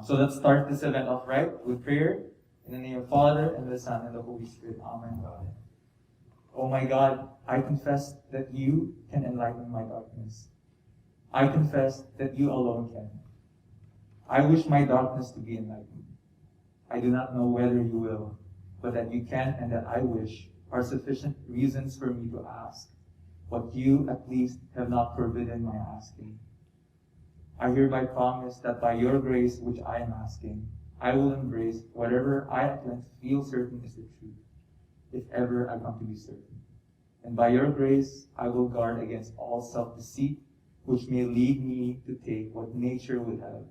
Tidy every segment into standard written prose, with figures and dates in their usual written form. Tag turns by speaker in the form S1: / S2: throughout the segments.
S1: So let's start this event off right with prayer. In the name of the Father, and the Son, and the Holy Spirit. Amen. Oh my God, I confess that you can enlighten my darkness. I confess that you alone can. I wish my darkness to be enlightened. I do not know whether you will, but that you can and that I wish are sufficient reasons for me to ask what you at least have not forbidden my asking. I hereby promise that by your grace which I am asking, I will embrace whatever I at length feel certain is the truth, if ever I come to be certain. And by your grace, I will guard against all self-deceit, which may lead me to take what nature would have,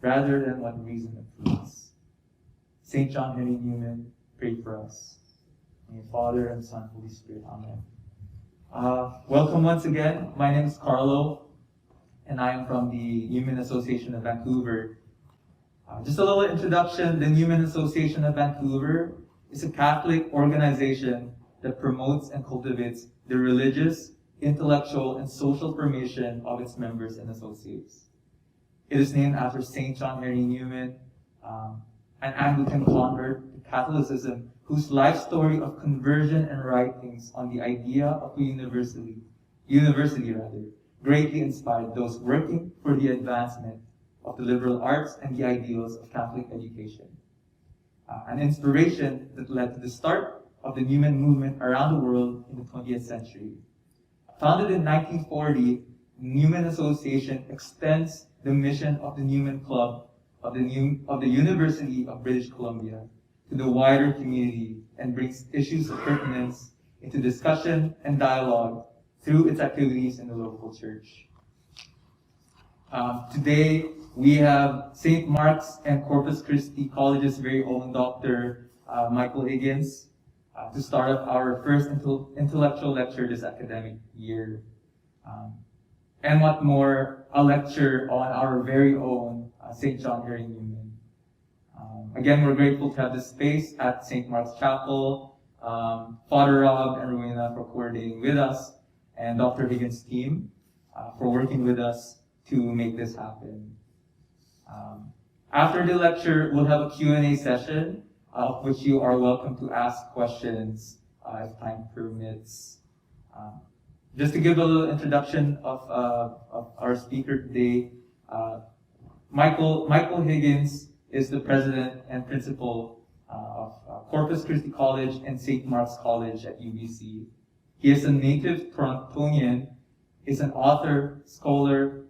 S1: rather than what reason approves. St. John Henry Newman, pray for us. In the Father, and Son, Holy Spirit. Amen. Welcome once again. My name is Carlo, and I am from the Newman Association of Vancouver. Just a little introduction. The Newman Association of Vancouver is a Catholic organization that promotes and cultivates the religious, intellectual, and social formation of its members and associates. It is named after St. John Henry Newman, an Anglican convert to Catholicism, whose life story of conversion and writings on the idea of a university greatly inspired those working for the advancement of the liberal arts and the ideals of Catholic education. An inspiration that led to the start of the Newman movement around the world in the 20th century. Founded in 1940, the Newman Association extends the mission of the Newman Club of the University of British Columbia to the wider community and brings issues of pertinence into discussion and dialogue through its activities in the local church. Today, we have St. Mark's and Corpus Christi College's very own Dr. Michael Higgins to start up our first intellectual lecture this academic year. And what more, a lecture on our very own St. John Henry Newman. Again, we're grateful to have this space at St. Mark's Chapel, Father Rob and Rowena for coordinating with us, and Dr. Higgins' team for working with us to make this happen. After the lecture, we'll have a Q&A session, of which you are welcome to ask questions if time permits. Just to give a little introduction of our speaker today, Michael Higgins is the president and principal of Corpus Christi College and St. Mark's College at UBC. He is a native Torontonian, is an author, scholar,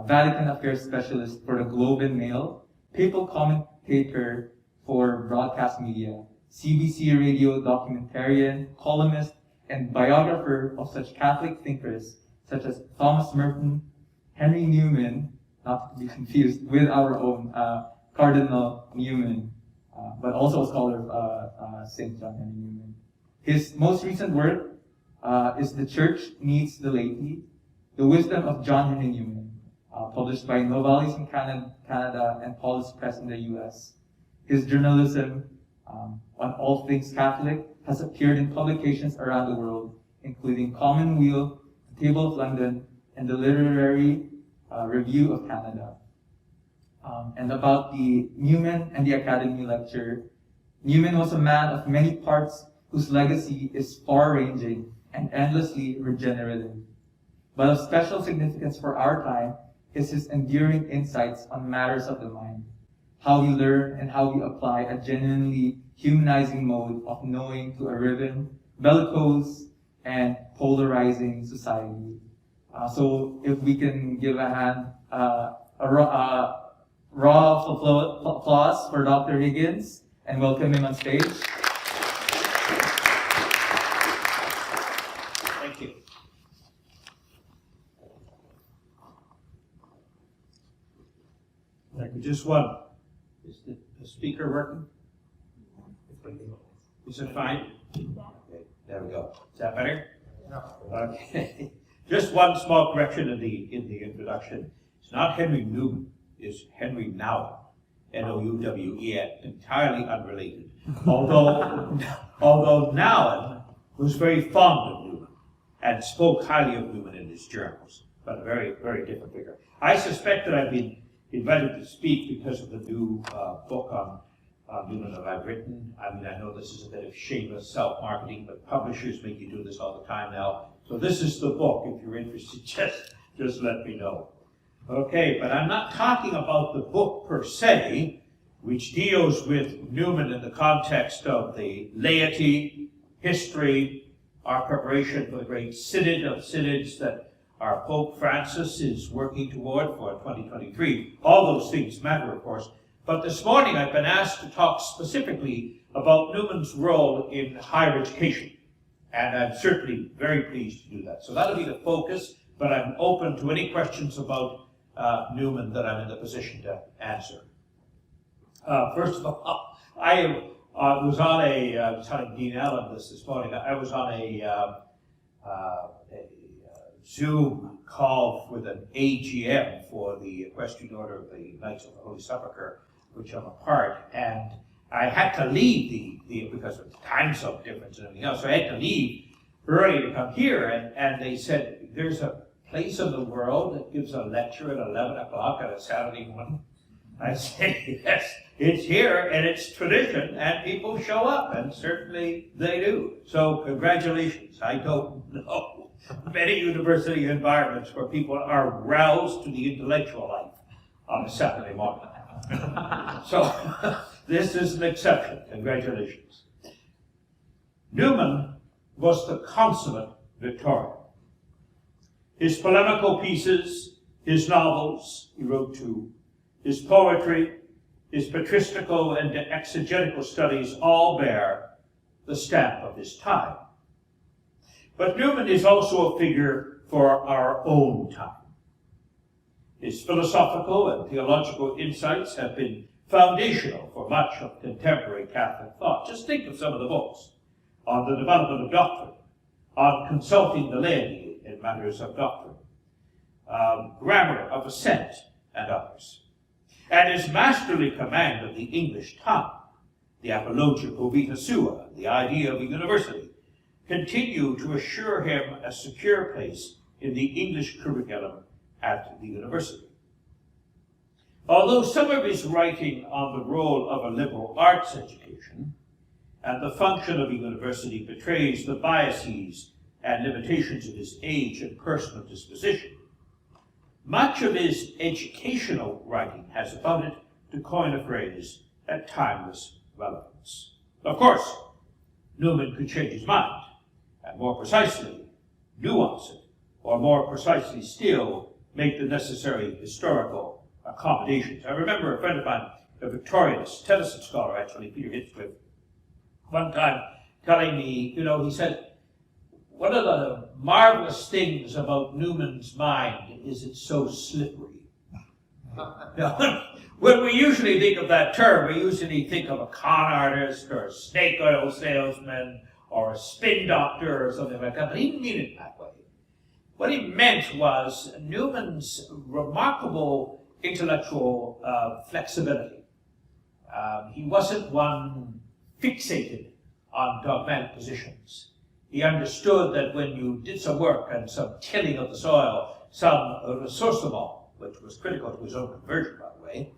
S1: Vatican Affairs Specialist for the Globe and Mail, papal commentator for broadcast media, CBC Radio documentarian, columnist, and biographer of such Catholic thinkers such as Thomas Merton, Henri Newman, not to be confused with our own Cardinal Newman, but also a scholar of St. John Henry Newman. His most recent work is The Church Needs the Laity, The Wisdom of John Henry Newman, published by Novalis in Canada and Paulist Press in the US. His journalism on all things Catholic has appeared in publications around the world, including Commonweal, The Table of London, and the Literary Review of Canada. And about the Newman and the Academy lecture, Newman was a man of many parts whose legacy is far-ranging and endlessly regenerative. But of special significance for our time is his enduring insights on matters of the mind, how we learn and how we apply a genuinely humanizing mode of knowing to a riven, bellicose, and polarizing society. So if we can give a hand, raw applause for Dr. Higgins and welcome him on stage.
S2: Thank you. Just one. Is the speaker working? Is it fine? Okay, there we go. Is that better? No. Okay. Just one small correction in the introduction. It's not Henri Newman. It's Henri Nouwen. N-O-U-W-E-N. Entirely unrelated. Although Nouwen was very fond of Newman and spoke highly of Newman in his journals, but a very, very different figure. I suspect that I've been invited to speak because of the new book on Newman that I've written. I mean, I know this is a bit of shameless self-marketing, but publishers make you do this all the time now. So this is the book. If you're interested, just let me know. Okay, but I'm not talking about the book per se, which deals with Newman in the context of the laity, history, our preparation for the great synod of synods that our Pope Francis is working toward for 2023. All those things matter, of course. But this morning I've been asked to talk specifically about Newman's role in higher education. And I'm certainly very pleased to do that. So that'll be the focus, but I'm open to any questions about Newman that I'm in the position to answer. First of all, I was on I was telling Dean Allen this morning, I was on a Zoom call with an AGM for the Equestrian Order of the Knights of the Holy Sepulchre, which I'm a part, and I had to leave because of the time zone difference and everything else, so I had to leave early to come here, and they said, there's a place in the world that gives a lecture at 11 o'clock on a Saturday morning. I said, yes, it's here, and it's tradition, and people show up, and certainly they do. So congratulations. I don't know many university environments where people are roused to the intellectual life on a Saturday morning. So this is an exception. Congratulations. Newman was the consummate Victorian. His polemical pieces, his novels, he wrote two, his poetry, his patristical and exegetical studies all bear the stamp of his time. But Newman is also a figure for our own time. His philosophical and theological insights have been foundational for much of contemporary Catholic thought. Just think of some of the books on the development of doctrine, on consulting the laity in matters of doctrine, grammar of assent, and others. And his masterly command of the English tongue, the apologia vita sua, the idea of a university, continue to assure him a secure place in the English curriculum at the university. Although some of his writing on the role of a liberal arts education and the function of a university betrays the biases and limitations of his age and personal disposition, much of his educational writing has about it, to coin a phrase, a timeless relevance. Of course, Newman could change his mind, and more precisely, nuance it, or more precisely still, make the necessary historical accommodations. I remember a friend of mine, a Victorianist, Tennyson scholar actually, Peter Hinscliffe, one time telling me, he said, one of the marvelous things about Newman's mind is it's so slippery. Now, when we usually think of that term, we usually think of a con artist or a snake oil salesman or a spin doctor or something like that, but he didn't mean it that way. What he meant was Newman's remarkable intellectual flexibility. He wasn't one fixated on dogmatic positions. He understood that when you did some work and some tilling of the soil, some ressourcement, which was critical to his own conversion, by the way,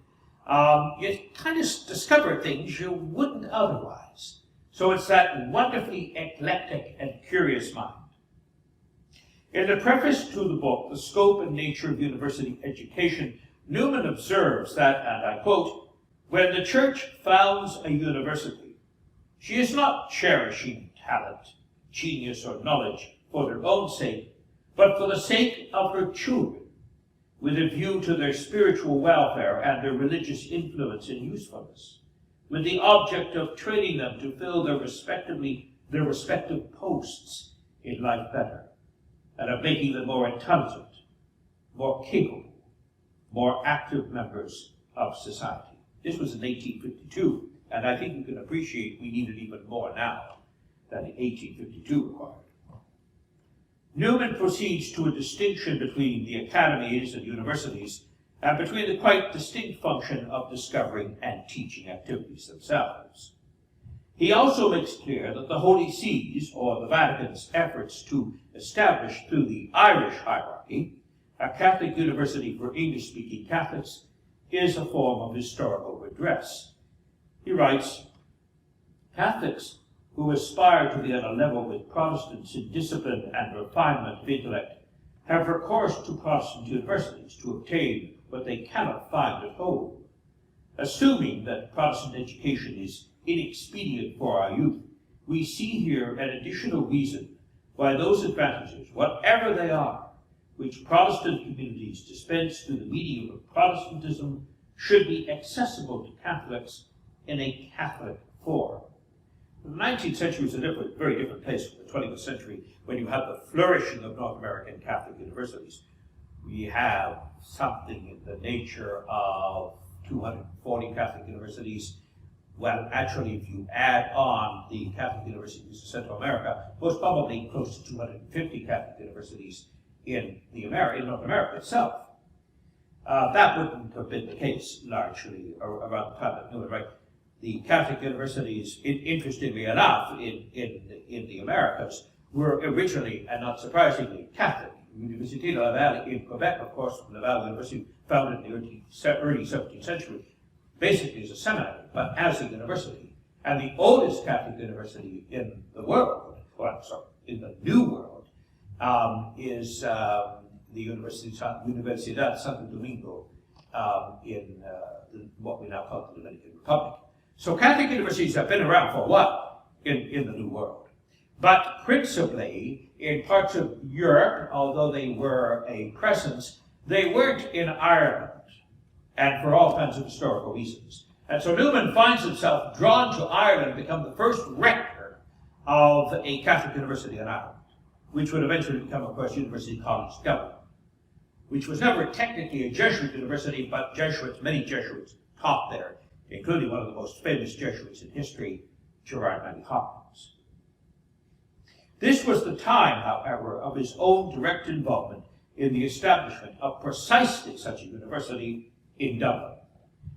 S2: you kind of discover things you wouldn't otherwise. So it's that wonderfully eclectic and curious mind. In the preface to the book, The Scope and Nature of University Education, Newman observes that, and I quote, "When the Church founds a university, she is not cherishing talent, genius, or knowledge for their own sake, but for the sake of her children, with a view to their spiritual welfare and their religious influence and usefulness, with the object of training them to fill their respective posts in life better, and of making them more intelligent, more capable, more active members of society." This was in 1852, and I think you can appreciate we need it even more now than in 1852 required. Newman proceeds to a distinction between the academies and universities and between the quite distinct function of discovering and teaching activities themselves. He also makes clear that the Holy See's, or the Vatican's, efforts to establish through the Irish hierarchy a Catholic university for English-speaking Catholics is a form of historical redress. He writes, Catholics who aspire to be on a level with Protestants in discipline and refinement of intellect have recourse to Protestant universities to obtain what they cannot find at home. Assuming that Protestant education is inexpedient for our youth, we see here an additional reason why those advantages, whatever they are, which Protestant communities dispense through the medium of Protestantism, should be accessible to Catholics in a Catholic form. The 19th century was a very different place from the 20th century, when you have the flourishing of North American Catholic universities. We have something in the nature of 240 Catholic universities. Well, actually, if you add on the Catholic universities of Central America, most probably close to 250 Catholic universities in North America itself. That wouldn't have been the case largely around the time that Newman, right? The Catholic universities, interestingly enough, in the Americas, were originally, and not surprisingly, Catholic. Université de Laval in Quebec, of course, Laval University, founded in the early 17th century, basically as a seminary, but as a university. And the oldest Catholic university in the world, in the New World, is the Universidad Santo Domingo in what we now call the Dominican Republic. So Catholic universities have been around for a while in the New World. But principally, in parts of Europe, although they were a presence, they weren't in Ireland, and for all kinds of historical reasons. And so Newman finds himself drawn to Ireland to become the first rector of a Catholic university in Ireland, which would eventually become, of course, University College Dublin, which was never technically a Jesuit university, but many Jesuits taught there, including one of the most famous Jesuits in history, Gerard Manley Hopkins. This was the time, however, of his own direct involvement in the establishment of precisely such a university in Dublin,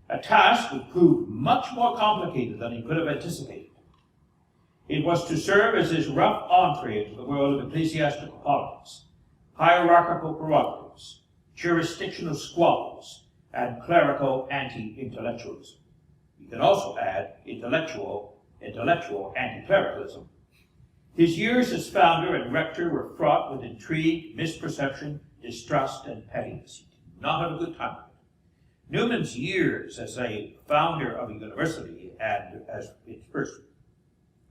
S2: a task that proved much more complicated than he could have anticipated. It was to serve as his rough entree into the world of ecclesiastical politics, hierarchical prerogatives, jurisdictional squabbles, and clerical anti-intellectualism. You can also add intellectual anti-clericalism. His years as founder and rector were fraught with intrigue, misperception, distrust, and pettiness. He did not have a good time with it. Newman's years as a founder of a university and as its first,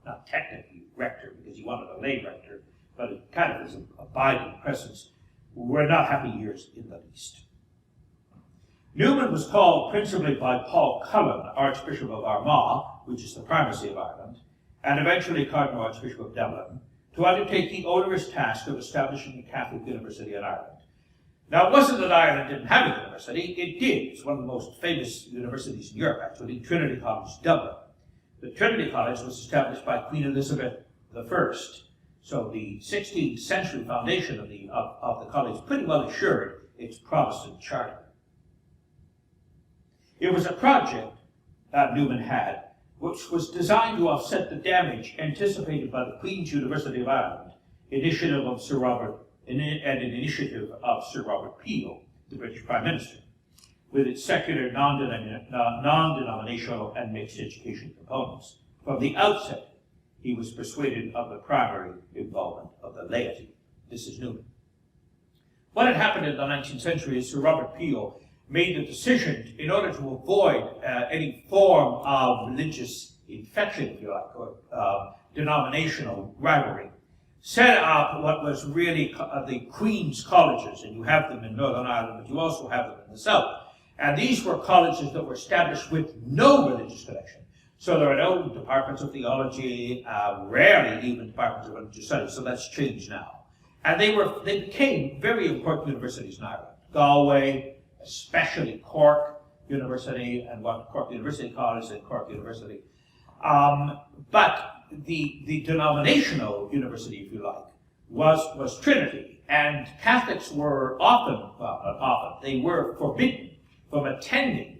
S2: not technically rector because he wanted a lay rector, but it kind of as an abiding presence, were not happy years in the least. Newman was called principally by Paul Cullen, Archbishop of Armagh, which is the primacy of Ireland, and eventually Cardinal Archbishop of Dublin, to undertake the onerous task of establishing a Catholic university in Ireland. Now, it wasn't that Ireland didn't have a university, it did. It's one of the most famous universities in Europe, actually, Trinity College, Dublin. The Trinity College was established by Queen Elizabeth I. So the 16th century foundation of the college pretty well assured its Protestant charter. It was a project that Newman had, which was designed to offset the damage anticipated by the Queen's University of Ireland, an initiative of Sir Robert Peel, the British Prime Minister, with its secular, non-denominational, and mixed education components. From the outset, he was persuaded of the primary involvement of the laity. This is Newman. What had happened in the 19th century is Sir Robert Peel made the decision, in order to avoid any form of religious infection, if you like, or denominational rivalry, set up what was really the Queen's colleges, and you have them in Northern Ireland, but you also have them in the South. And these were colleges that were established with no religious connection. So there are no departments of theology, rarely even departments of religious studies, so that's changed now. And they became very important universities in Ireland. Galway, especially Cork University, and what Cork University College and Cork University. But the denominational university, if you like, was Trinity. And Catholics were they were forbidden from attending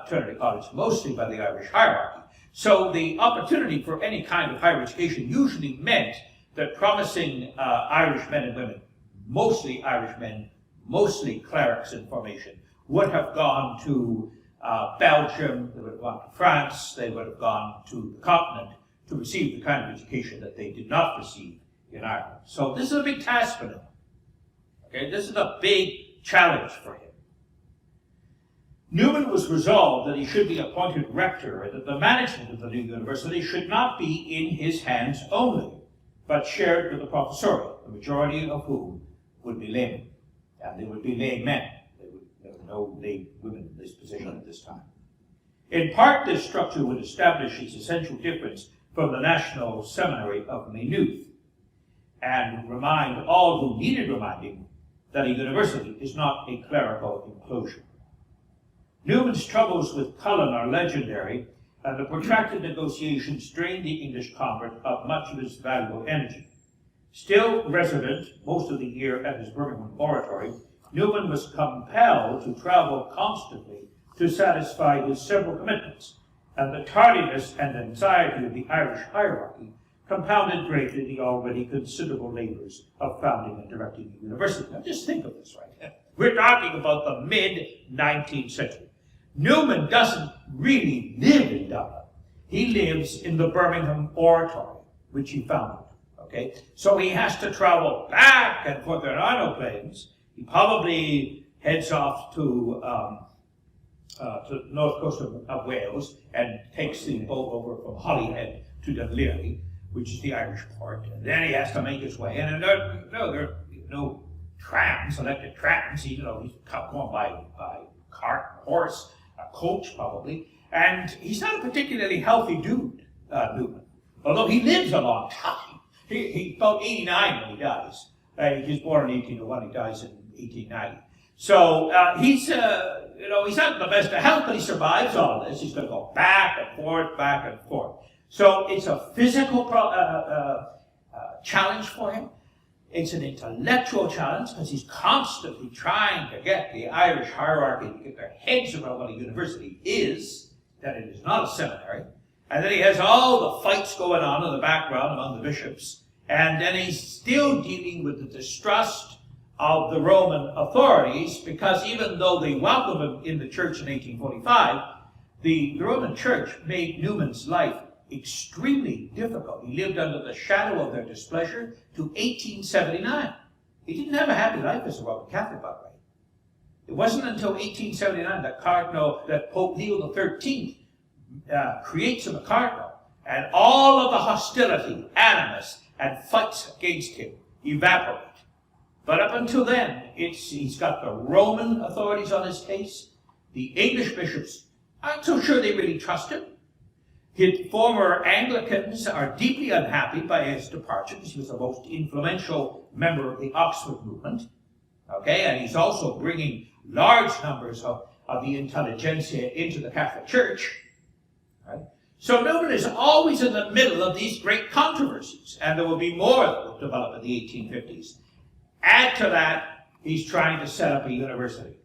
S2: Trinity College, mostly by the Irish hierarchy. So the opportunity for any kind of higher education usually meant that promising Irish men and women, mostly Irish men, mostly clerics in formation, would have gone to Belgium, they would have gone to France, they would have gone to the continent to receive the kind of education that they did not receive in Ireland. So this is a big task for them. Okay, this is a big challenge for him. Newman was resolved that he should be appointed rector and that the management of the new university should not be in his hands only, but shared with the professoriate, the majority of whom would be laymen. And they would be laymen. There were no lay women in this position at this time. In part, this structure would establish its essential difference from the National Seminary of Maynooth, and remind all who needed reminding that a university is not a clerical enclosure. Newman's troubles with Cullen are legendary, and the protracted negotiations drained the English convert of much of his valuable energy. Still resident most of the year at his Birmingham oratory, Newman was compelled to travel constantly to satisfy his several commitments, and the tardiness and anxiety of the Irish hierarchy compounded greatly the already considerable labors of founding and directing the university. Now just think of this, right? We're talking about the mid-19th century. Newman doesn't really live in Dublin. He lives in the Birmingham oratory, which he founded. Okay, so he has to travel back and forth. There are no planes. He probably heads off to the north coast of Wales and takes the boat over from Holyhead to Dunleary, which is the Irish port, and then he has to make his way in. And there are no trams, electric trams. He's going by cart, horse, a coach probably, and he's not a particularly healthy dude, Newman. Although he lives a long time. He's about 89 when he dies. He was born in 1801. He dies in 1890. So he's not in the best of health, but he survives all this. He's going to go back and forth, back and forth. So it's a physical challenge for him. It's an intellectual challenge because he's constantly trying to get the Irish hierarchy to get their heads around what a university is, that it is not a seminary. And then he has all the fights going on in the background among the bishops. And then he's still dealing with the distrust of the Roman authorities, because even though they welcomed him in the church in 1845, the Roman church made Newman's life extremely difficult. He lived under the shadow of their displeasure to 1879. He didn't have a happy life as a Roman Catholic, by the way. It wasn't until 1879 that Pope Leo XIII creates him a cardinal, and all of the hostility, animus, and fights against him evaporate. But up until then, he's got the Roman authorities on his case. The English bishops aren't so sure they really trust him. His former Anglicans are deeply unhappy by his departure, because he was the most influential member of the Oxford movement. Okay, and he's also bringing large numbers of the intelligentsia into the Catholic Church. Right? So Newman is always in the middle of these great controversies, and there will be more that will develop in the 1850s. Add to that, he's trying to set up a university.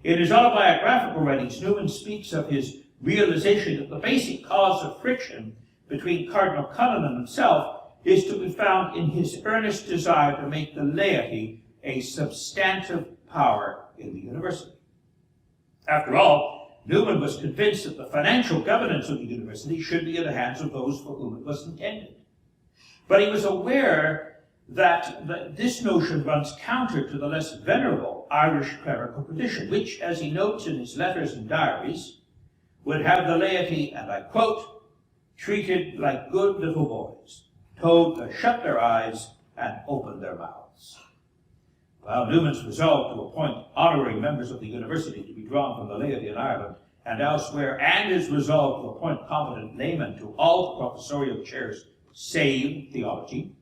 S2: In his autobiographical writings, Newman speaks of his realization that the basic cause of friction between Cardinal Cullen and himself is to be found in his earnest desire to make the laity a substantive power in the university. After all, Newman was convinced that the financial governance of the university should be in the hands of those for whom it was intended. But he was aware that this notion runs counter to the less venerable Irish clerical tradition, which, as he notes in his letters and diaries, would have the laity, and I quote, treated like good little boys, told to shut their eyes and open their mouths. Well, Newman's resolve to appoint honorary members of the university to be drawn from the laity in Ireland and elsewhere, and his resolve to appoint competent laymen to all the professorial chairs save theology,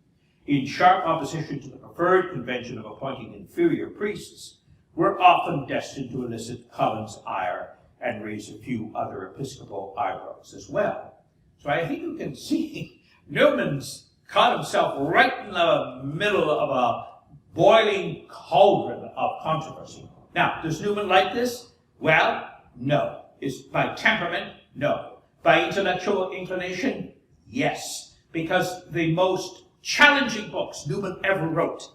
S2: in sharp opposition to the preferred convention of appointing inferior priests, were often destined to elicit Cullen's ire and raise a few other episcopal eyebrows as well. So I think you can see Newman's caught himself right in the middle of a boiling cauldron of controversy. Now, does Newman like this? Well, no. Is by temperament? No. By intellectual inclination? Yes. Because the most challenging books Newman ever wrote,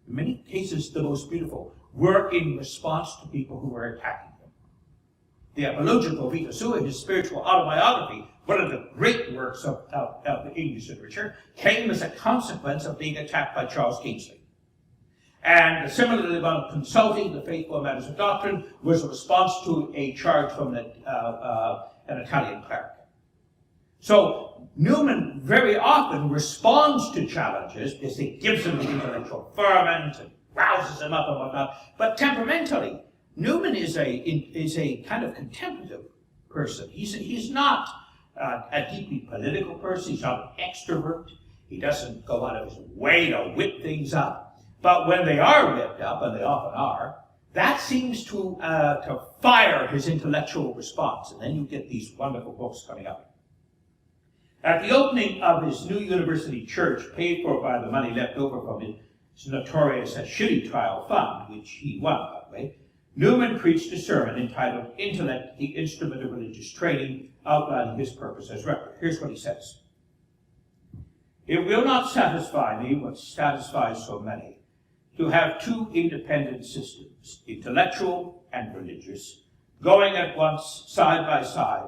S2: in many cases the most beautiful, were in response to people who were attacking The Apological Vita Sua, his spiritual autobiography, one of the great works of the English literature, came as a consequence of being attacked by Charles Kingsley. And similarly, about consulting the faithful in matters of doctrine was a response to a charge from an Italian cleric. So Nouwen very often responds to challenges because it gives him the intellectual ferment and rouses him up and whatnot. But temperamentally, Nouwen is a kind of contemplative person. He's not a deeply political person. He's not an extrovert. He doesn't go out of his way to whip things up. But when they are whipped up, and they often are, that seems to fire his intellectual response. And then you get these wonderful books coming up. At the opening of his new university church, paid for by the money left over from his notorious Shitty Trial Fund, which he won, by the way, Nouwen preached a sermon entitled Intellect, the Instrument of Religious Training, outlining his purpose as rector. Here's what he says. It will not satisfy me what satisfies so many, to have two independent systems, intellectual and religious, going at once side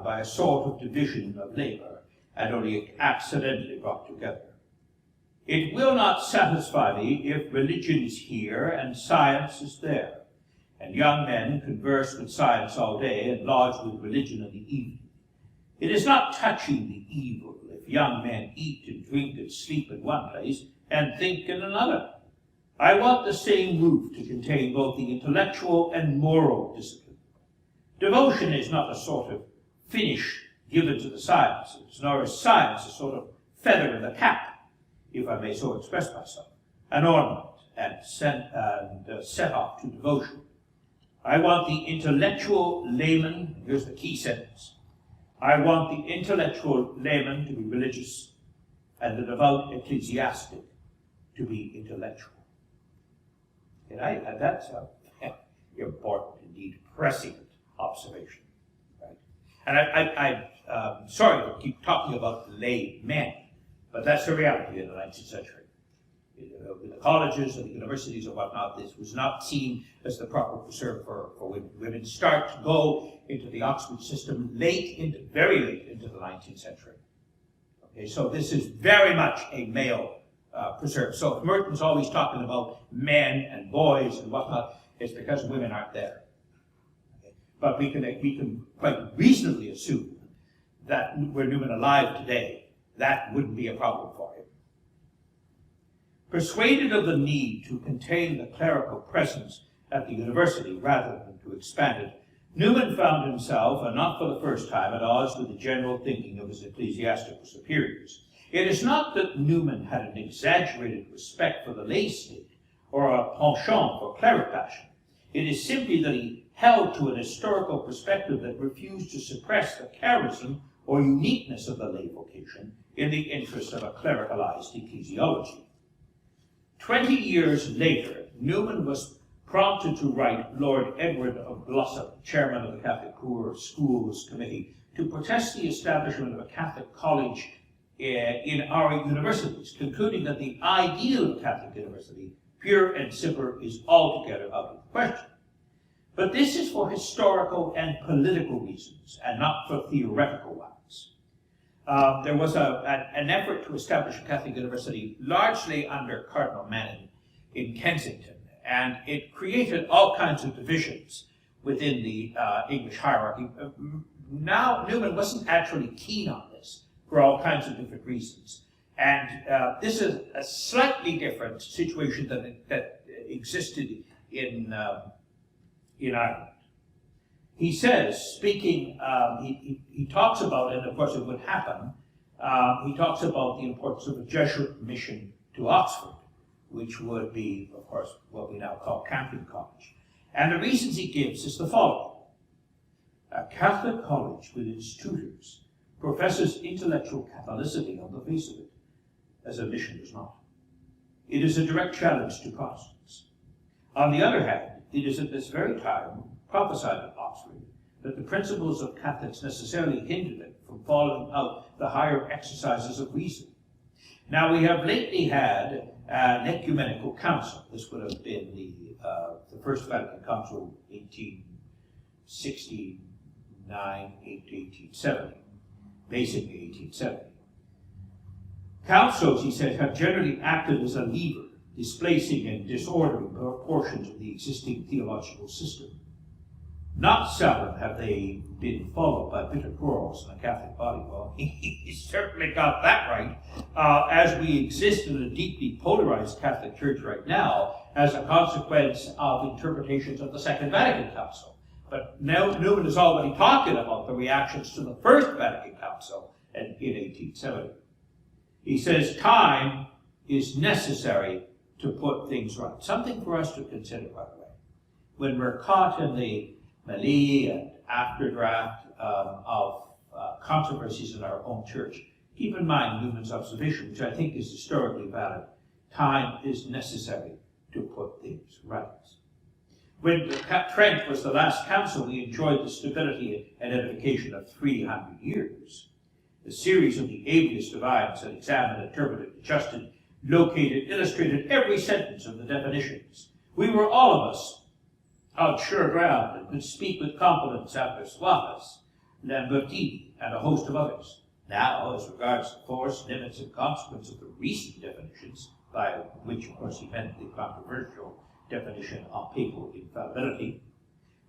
S2: by a sort of division of labor, and only accidentally brought together. It will not satisfy me if religion is here and science is there, and young men converse with science all day and lodge with religion in the evening. It is not touching the evil if young men eat and drink and sleep in one place and think in another. I want the same roof to contain both the intellectual and moral discipline. Devotion is not a sort of finish given to the sciences, nor is science a sort of feather in the cap, if I may so express myself, an ornament and set off to devotion. I want the intellectual layman, here's the key sentence, I want the intellectual layman to be religious and the devout ecclesiastic to be intellectual. And that's an important, indeed prescient observation. Right? And I'm sorry to keep talking about lay men, but that's the reality in the 19th century. In the colleges and the universities and whatnot, this was not seen as the proper preserve for women. Women start to go into the Oxford system very late into the 19th century. Okay, so this is very much a male preserve. So if Merton's always talking about men and boys and whatnot, it's because women aren't there. Okay? But we can quite reasonably assume that were Newman alive today, that wouldn't be a problem for him. Persuaded of the need to contain the clerical presence at the university rather than to expand it, Nouwen found himself, and not for the first time, at odds with the general thinking of his ecclesiastical superiors. It is not that Nouwen had an exaggerated respect for the lay state or a penchant for cleric passion. It is simply that he held to an historical perspective that refused to suppress the charism or uniqueness of the lay vocation in the interest of a clericalized ecclesiology. 20 years later, Nouwen was prompted to write Lord Edward of Glossop, chairman of the Catholic Poor Schools Committee, to protest the establishment of a Catholic college in our universities, concluding that the ideal of Catholic university, pure and simple, is altogether out of the question. But this is for historical and political reasons, and not for theoretical ones. There was an effort to establish a Catholic university largely under Cardinal Manning in Kensington, and it created all kinds of divisions within the English hierarchy. Now, Nouwen wasn't actually keen on this for all kinds of different reasons. And this is a slightly different situation that existed in Ireland. He says, speaking, he talks about, and of course it would happen, he talks about the importance of a Jesuit mission to Oxford, which would be, of course, what we now call Campion College. And the reasons he gives is the following. A Catholic college with its tutors professes intellectual Catholicity on the face of it, as a mission does not. It is a direct challenge to Protestants. On the other hand, it is at this very time prophesied at Oxford that the principles of Catholics necessarily hindered it from following out the higher exercises of reason. Now, we have lately had an ecumenical council. This would have been the First Vatican Council, 1869, 1870, basically 1870. Councils, he says, have generally acted as a lever, displacing and disordering portions of the existing theological system. Not seldom have they been followed by bitter quarrels in the Catholic body. Well, he certainly got that right, as we exist in a deeply polarized Catholic Church right now as a consequence of interpretations of the Second Vatican Council. But now Newman is already talking about the reactions to the First Vatican Council in 1870. He says time is necessary to put things right. Something for us to consider, by the way. When we're caught in the melee and afterdraft of controversies in our own church, keep in mind Newman's observation, which I think is historically valid. Time is necessary to put things right. When Trent was the last council, we enjoyed the stability and edification of 300 years. The series of the ablest divines that examined, interpreted, adjusted, located, illustrated every sentence of the definitions. We were all of us on sure ground and could speak with confidence after Suarez, Lambertini, and a host of others. Now, as regards the force, limits, and consequence of the recent definitions, by which, of course, he meant the controversial definition of papal infallibility,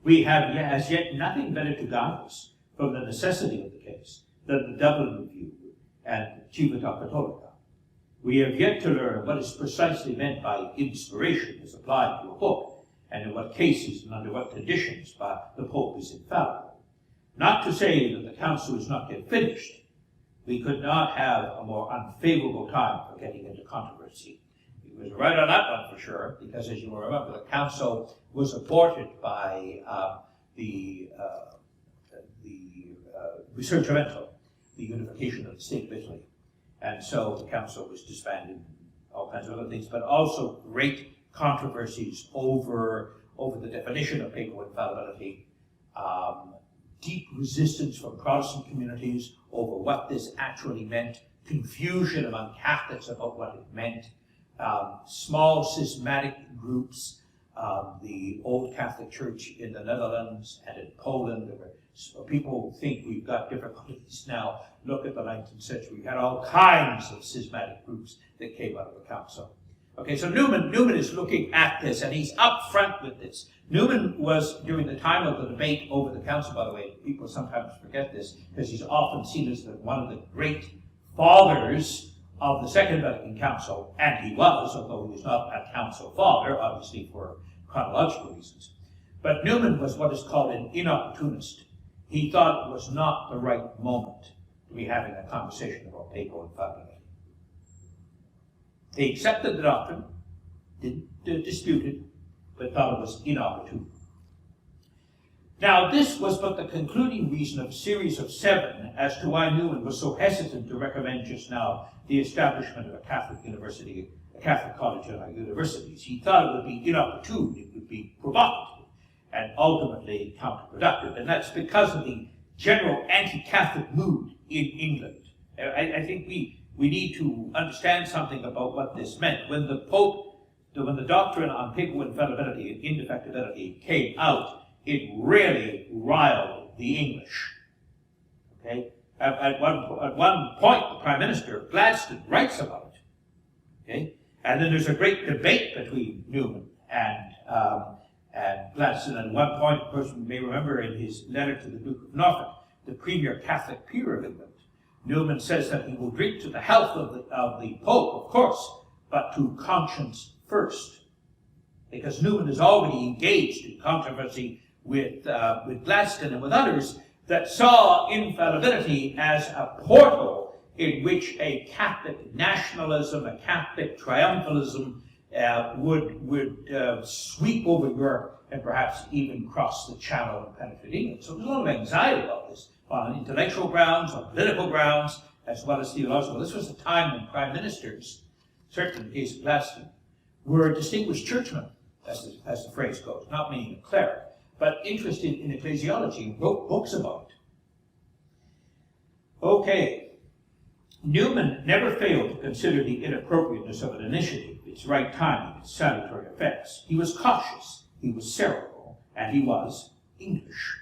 S2: we have as yet nothing better to guide us from the necessity of the case than the Dublin Review and Civitas Catholica. We have yet to learn what is precisely meant by inspiration as applied to a book, and in what cases and under what conditions by the Pope is infallible. Not to say that the Council is not yet finished. We could not have a more unfavorable time for getting into controversy. He was right on that one for sure, because as you will remember, the Council was aborted by the Risorgimento, the unification of the state of Italy. And so the Council was disbanded, all kinds of other things, but also great controversies over the definition of papal infallibility, deep resistance from Protestant communities over what this actually meant, confusion among Catholics about what it meant, small schismatic groups, the old Catholic Church in the Netherlands and in Poland. People think we've got difficulties now. Look at the 19th century. We had all kinds of schismatic groups that came out of the Council. Okay, so Newman is looking at this, and he's up front with this. Newman was, during the time of the debate over the Council, by the way, people sometimes forget this, because he's often seen as one of the great fathers of the Second Vatican Council, and he was, although he was not a Council father, obviously for chronological reasons. But Newman was what is called an inopportunist. He thought it was not the right moment to be having a conversation about papal infallibility. He accepted the doctrine, didn't dispute it, but thought it was inopportune. Now, this was but the concluding reason of a series of 7 as to why Newman was so hesitant to recommend just now the establishment of a Catholic university, a Catholic college in our universities. He thought it would be inopportune, it would be provocative, and ultimately counterproductive. And that's because of the general anti-Catholic mood in England. I think we need to understand something about what this meant. When the doctrine on papal infallibility and indefectibility came out, it really riled the English. Okay? At one point, the Prime Minister, Gladstone, writes about it. Okay? And then there's a great debate between Newman and Gladstone. At one point, of course, you may remember in his letter to the Duke of Norfolk, the premier Catholic peer of England, Newman says that he will drink to the health of the Pope, of course, but to conscience first. Because Newman is already engaged in controversy with Gladstone and with others that saw infallibility as a portal in which a Catholic nationalism, a Catholic triumphalism would sweep over Europe and perhaps even cross the Channel and penetrate England. So there's a lot of anxiety about this on intellectual grounds, on political grounds, as well as theological. This was a time when prime ministers, certainly in the case of Gladstone, were distinguished churchmen, as the phrase goes, not meaning a cleric, but interested in ecclesiology and wrote books about it. Okay. Newman never failed to consider the inappropriateness of an initiative, its right timing, its salutary effects. He was cautious, he was cerebral, and he was English.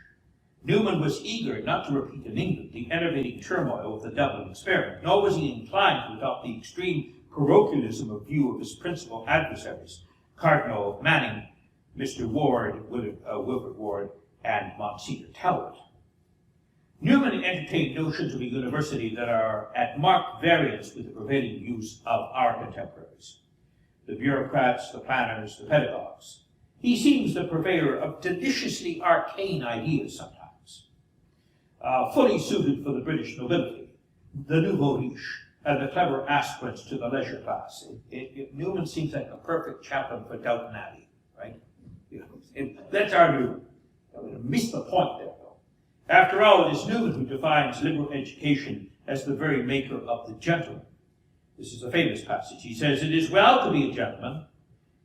S2: Newman was eager not to repeat in England the enervating turmoil of the Dublin experiment, nor was he inclined to adopt the extreme parochialism of view of his principal adversaries, Cardinal Manning, Mr. Ward, Wilfred Ward, and Monsignor Talbot. Newman entertained notions of a university that are at marked variance with the prevailing views of our contemporaries, the bureaucrats, the planners, the pedagogues. He seems the purveyor of deliciously arcane ideas sometimes, fully suited for the British nobility, the nouveau riche, and the clever aspirants to the leisure class. Newman seems like a perfect chaplain for Downton Abbey, right? That's our Newman. I'm going to miss the point there, though. After all, it is Newman who defines liberal education as the very maker of the gentleman. This is a famous passage. He says, "It is well to be a gentleman.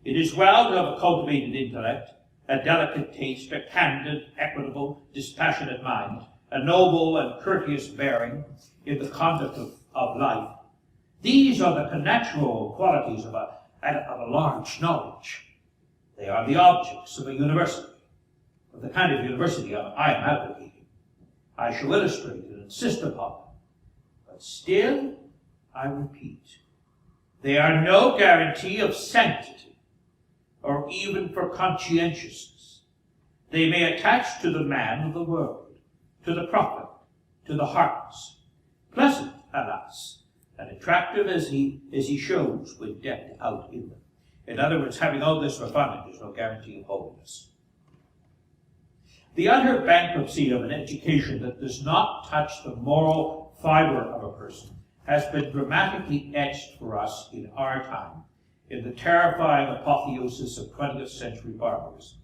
S2: It is well to have a cultivated intellect, a delicate taste, a candid, equitable, dispassionate mind, a noble and courteous bearing in the conduct of life. These are the connatural qualities of a large knowledge. They are the objects of a university, of the kind of university I am advocating. I shall illustrate and insist upon them. But still, I repeat, they are no guarantee of sanctity, or even for conscientiousness. They may attach to the man of the world, to the prophet, to the heartless, pleasant, alas, and attractive as he shows when decked out in them. In other words, having all this refinement is no guarantee of holiness." The utter bankruptcy of an education that does not touch the moral fiber of a person has been dramatically etched for us in our time in the terrifying apotheosis of 20th century barbarism.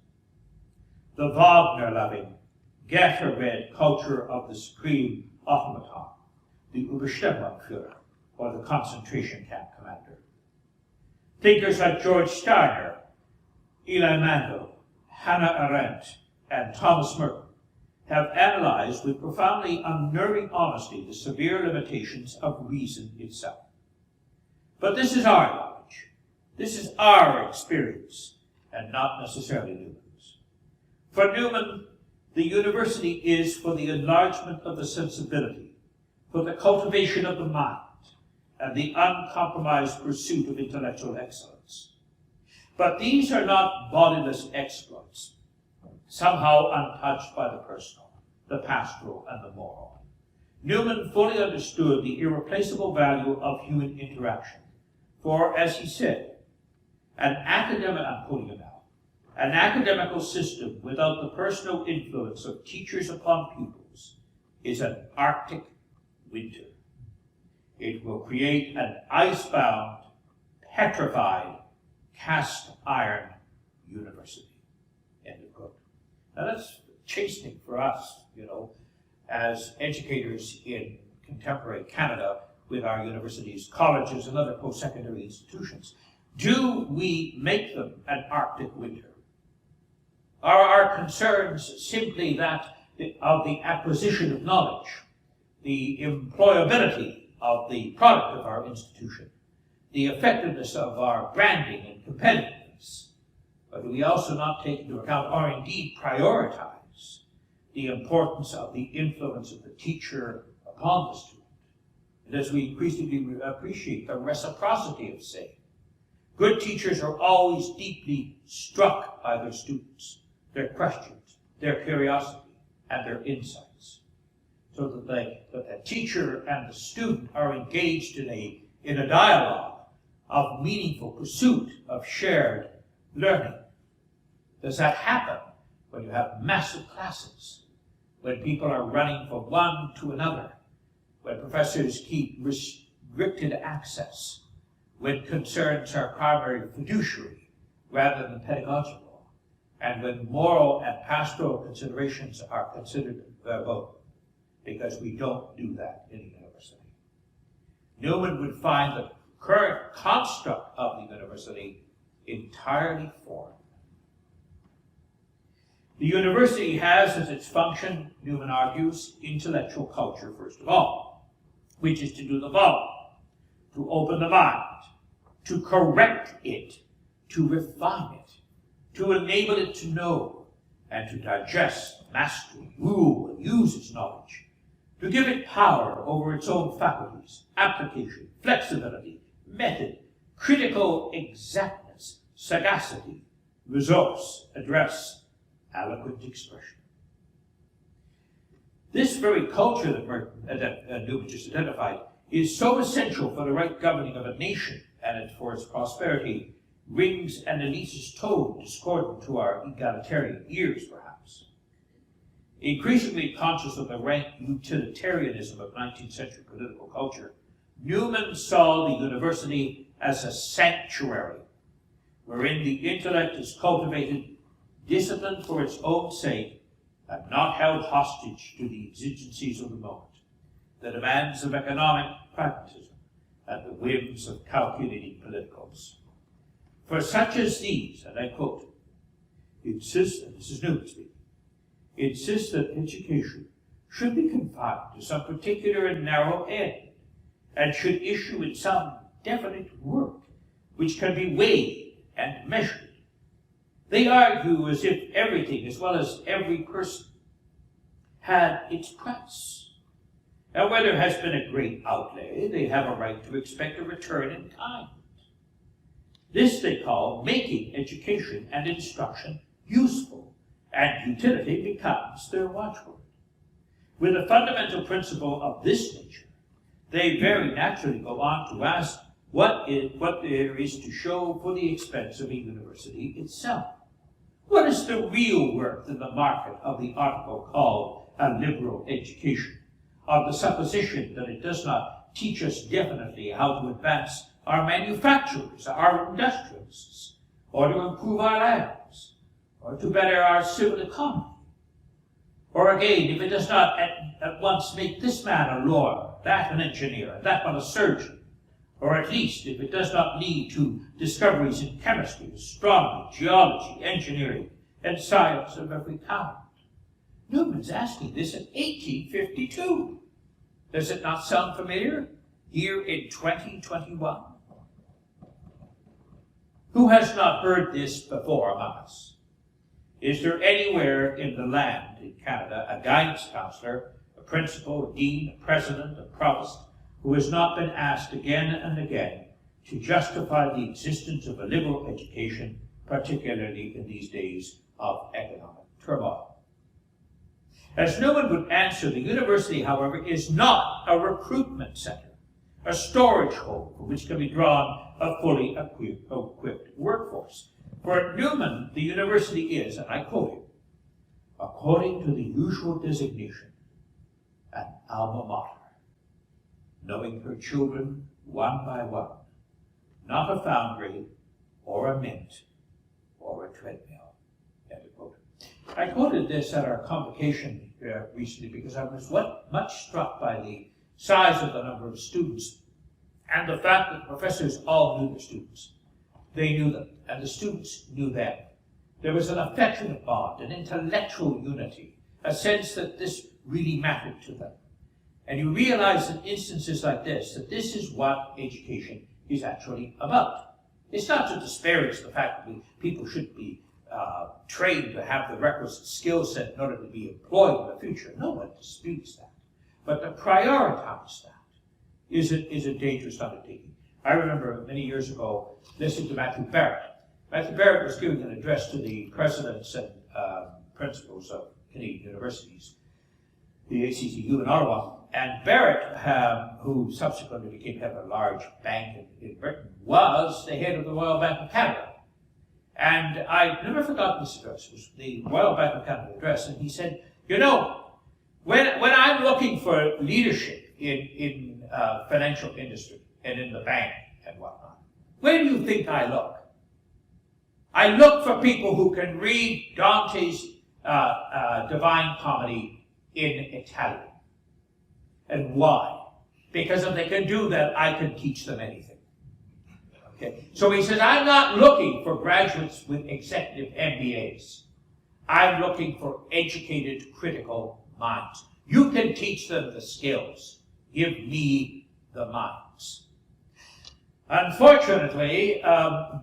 S2: The Wagner-loving, Goethe-read culture of the supreme automaton, the Überstimmungsführer, or the concentration camp commander. Thinkers like George Steiner, Eli Mandel, Hannah Arendt, and Thomas Merton have analyzed with profoundly unnerving honesty the severe limitations of reason itself. But this is our knowledge. This is our experience, and not necessarily Newman's. For Newman, the university is for the enlargement of the sensibility, for the cultivation of the mind, and the uncompromised pursuit of intellectual excellence. But these are not bodiless exploits, somehow untouched by the personal, the pastoral, and the moral. Newman fully understood the irreplaceable value of human interaction. For, as he said, I'm quoting him now, an academical system without the personal influence of teachers upon pupils is an Arctic winter. It will create an ice-bound, petrified, cast-iron university. End of quote. Now that's chastening for us, as educators in contemporary Canada with our universities, colleges, and other post-secondary institutions. Do we make them an Arctic winter? Are our concerns simply that of the acquisition of knowledge, the employability of the product of our institution, the effectiveness of our branding and competitiveness? But do we also not take into account, or indeed prioritize, the importance of the influence of the teacher upon the student? And as we increasingly appreciate the reciprocity of saying, good teachers are always deeply struck by their students, their questions, their curiosity, and their insights, so that the teacher and the student are engaged in a dialogue of meaningful pursuit of shared learning. Does that happen when you have massive classes, when people are running from one to another, when professors keep restricted access, when concerns are primarily fiduciary rather than pedagogical, and when moral and pastoral considerations are considered both, because we don't do that in a university? Newman would find the current construct of the university entirely foreign. The university has as its function, Newman argues, intellectual culture first of all, which is to do the following: to open the mind, to correct it, to refine it, to enable it to know, and to digest, master, rule, and use its knowledge, to give it power over its own faculties, application, flexibility, method, critical exactness, sagacity, resource, address, eloquent expression. This very culture that Nouwen just identified is so essential for the right governing of a nation and for its prosperity, rings an elitist tone discordant to our egalitarian ears, perhaps. Increasingly conscious of the rank utilitarianism of 19th century political culture, Newman saw the university as a sanctuary wherein the intellect is cultivated, disciplined for its own sake, and not held hostage to the exigencies of the moment, the demands of economic pragmatism, and the whims of calculating politicals. For such as these, and I quote, insist, and this is Newman speaking, insist that education should be confined to some particular and narrow end, and should issue in some definite work which can be weighed and measured. They argue as if everything, as well as every person, had its price. And where there has been a great outlay, they have a right to expect a return in kind. This they call making education and instruction useful, and utility becomes their watchword. With a fundamental principle of this nature, they very naturally go on to ask what there is to show for the expense of a university itself. What is the real worth in the market of the article called a liberal education, of the supposition that it does not teach us definitely how to advance our manufacturers, our industrialists, or to improve our lands, or to better our civil economy? Or again, if it does not at once make this man a lawyer, that an engineer, that one a surgeon, or at least if it does not lead to discoveries in chemistry, astronomy, geology, engineering, and science of every kind. Newman's asking this in 1852. Does it not sound familiar here in 2021? Who has not heard this before among us? Is there anywhere in the land, in Canada, a guidance counselor, a principal, a dean, a president, a provost, who has not been asked again and again to justify the existence of a liberal education, particularly in these days of economic turmoil? As Nouwen would answer, the university, however, is not a recruitment center, a storage hole from which can be drawn a fully equipped workforce. For Nouwen, the university is, and I quote him, according to the usual designation, an alma mater, knowing her children one by one, not a foundry or a mint or a treadmill. End of quote. I quoted this at our convocation recently because I was much struck by the size of the number of students and the fact that professors all knew their students. They knew them, and the students knew them. There was an affectionate bond, an intellectual unity, a sense that this really mattered to them. And you realize in instances like this, that this is what education is actually about. It's not to disparage the fact that people should be trained to have the requisite skill set in order to be employed in the future. No one disputes that. But to prioritize that is a dangerous undertaking. I remember many years ago listening to Matthew Barrett. Matthew Barrett was giving an address to the presidents and principals of Canadian universities, the ACCU in Ottawa. And Barrett, who subsequently became head of a large bank in Britain, was the head of the Royal Bank of Canada. And I've never forgotten this address. It was the Royal Bank of Canada address, and he said, you know, when I'm looking for leadership in financial industry and in the bank and whatnot, where do you think I look? I look for people who can read Dante's Divine Comedy in Italian. And why? Because if they can do that, I can teach them anything. Okay? So he says, I'm not looking for graduates with executive MBAs. I'm looking for educated, critical minds. You can teach them the skills. Give me the minds. Unfortunately,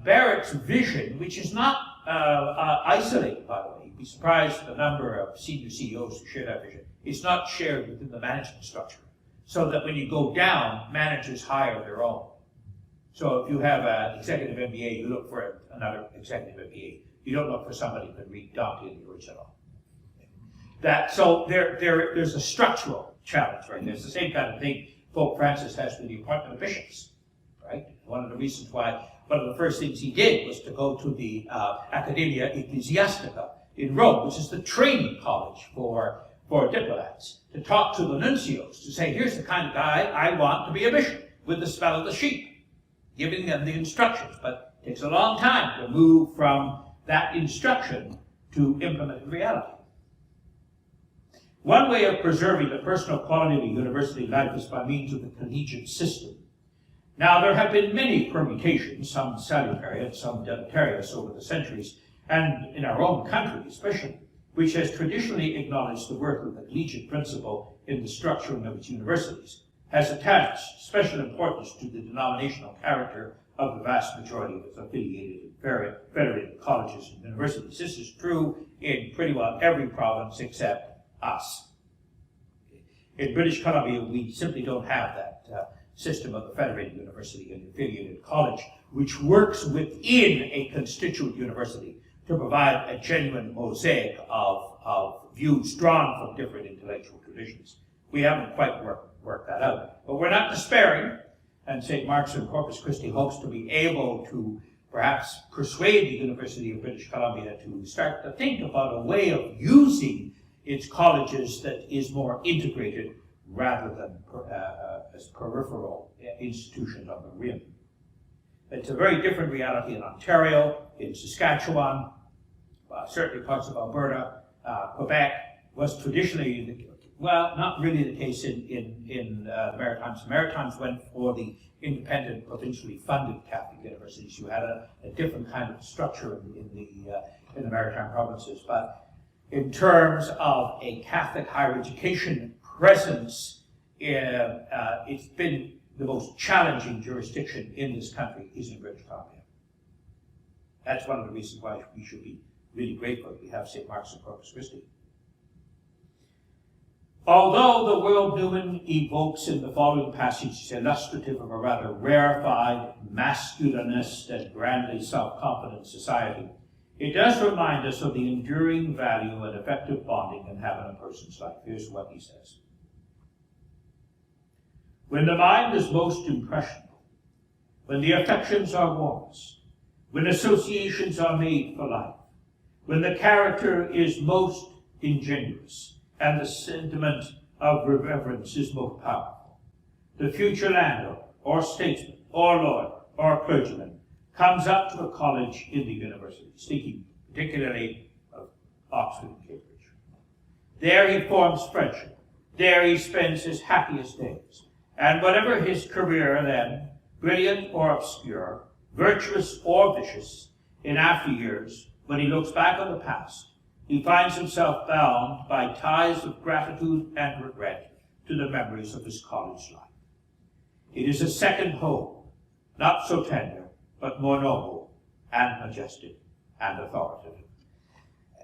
S2: Barrett's vision, which is not isolated, by the way, be surprised at the number of senior CEOs who share that vision. It's not shared within the management structure, so that when you go down, managers hire their own. So if you have an executive MBA, you look for another executive MBA. You don't look for somebody who can read Dante in the original. So there's a structural challenge, right? There's the same kind of thing Pope Francis has with the appointment of bishops, right? One of the reasons why, one of the first things he did was to go to the Academia Ecclesiastica in Rome, which is the training college for diplomats, to talk to the nuncios, to say, here's the kind of guy I want to be a bishop, with the smell of the sheep, giving them the instructions. But it takes a long time to move from that instruction to implemented reality. One way of preserving the personal quality of a university life is by means of the collegiate system. Now, there have been many permutations, some salutary and some deleterious over the centuries, and in our own country especially, which has traditionally acknowledged the worth of the collegiate principle in the structuring of its universities, has attached special importance to the denominational character of the vast majority of its affiliated and federated colleges and universities. This is true in pretty well every province except us. In British Columbia, we simply don't have that system of the federated university and affiliated college, which works within a constituent university to provide a genuine mosaic of views drawn from different intellectual traditions. We haven't quite worked that out. But we're not despairing, and St. Mark's in Corpus Christi hopes to be able to perhaps persuade the University of British Columbia to start to think about a way of using its colleges that is more integrated rather than as peripheral institutions on the rim. It's a very different reality in Ontario, in Saskatchewan, certainly parts of Alberta. Quebec was traditionally, well, not really the case in the Maritimes. The Maritimes went for the independent, provincially funded Catholic universities. You had a different kind of structure in the Maritime provinces. But in terms of a Catholic higher education presence, it's been the most challenging jurisdiction in this country is in British Columbia. That's one of the reasons why we should be really grateful that we have St. Mark's and Corpus Christi. Although the word Newman evokes in the following passage illustrative of a rather rarefied, masculinist, and grandly self-confident society, it does remind us of the enduring value and effective bonding can have in a person's life. Here's what he says. When the mind is most impressionable, when the affections are warmest, when associations are made for life, when the character is most ingenuous, and the sentiment of reverence is most powerful, the future landowner, or statesman, or lawyer, or clergyman comes up to a college in the university, speaking particularly of Oxford and Cambridge. There he forms friendship. There he spends his happiest days. And whatever his career then, brilliant or obscure, virtuous or vicious, in after years, when he looks back on the past, he finds himself bound by ties of gratitude and regret to the memories of his college life. It is a second home, not so tender, but more noble and majestic and authoritative.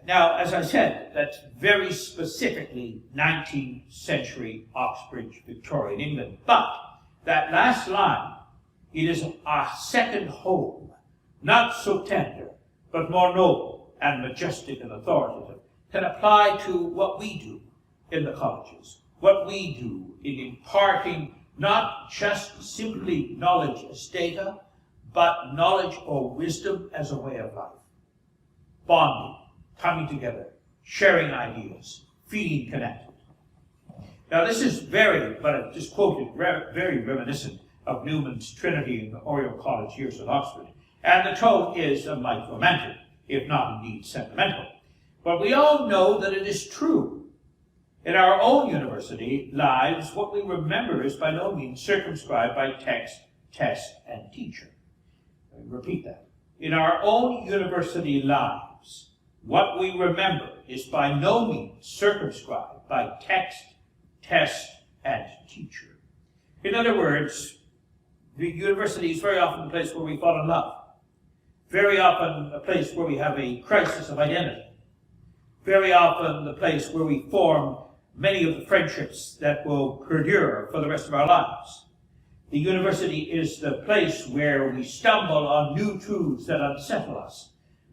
S2: Now, as I said, that's very specifically 19th century Oxbridge, Victorian England. But that last line, it is a second home, not so tender, but more noble and majestic and authoritative, can apply to what we do in the colleges, what we do in imparting not just simply knowledge as data, but knowledge or wisdom as a way of life. Bonding, coming together, sharing ideas, feeling connected. Now this is but I just quoted, very reminiscent of Newman's Trinity in the Oriel College years at Oxford. And the tone is a mite romantic, if not indeed sentimental. But we all know that it is true. In our own university lives, what we remember is by no means circumscribed by text, test, and teacher. Let me repeat that. In our own university lives, what we remember is by no means circumscribed by text, test, and teacher. In other words, the university is very often a place where we fall in love. Very often a place where we have a crisis of identity. very often the place where we form many of the friendships that will perdure for the rest of our lives. The university is the place where we stumble on new truths that unsettle us.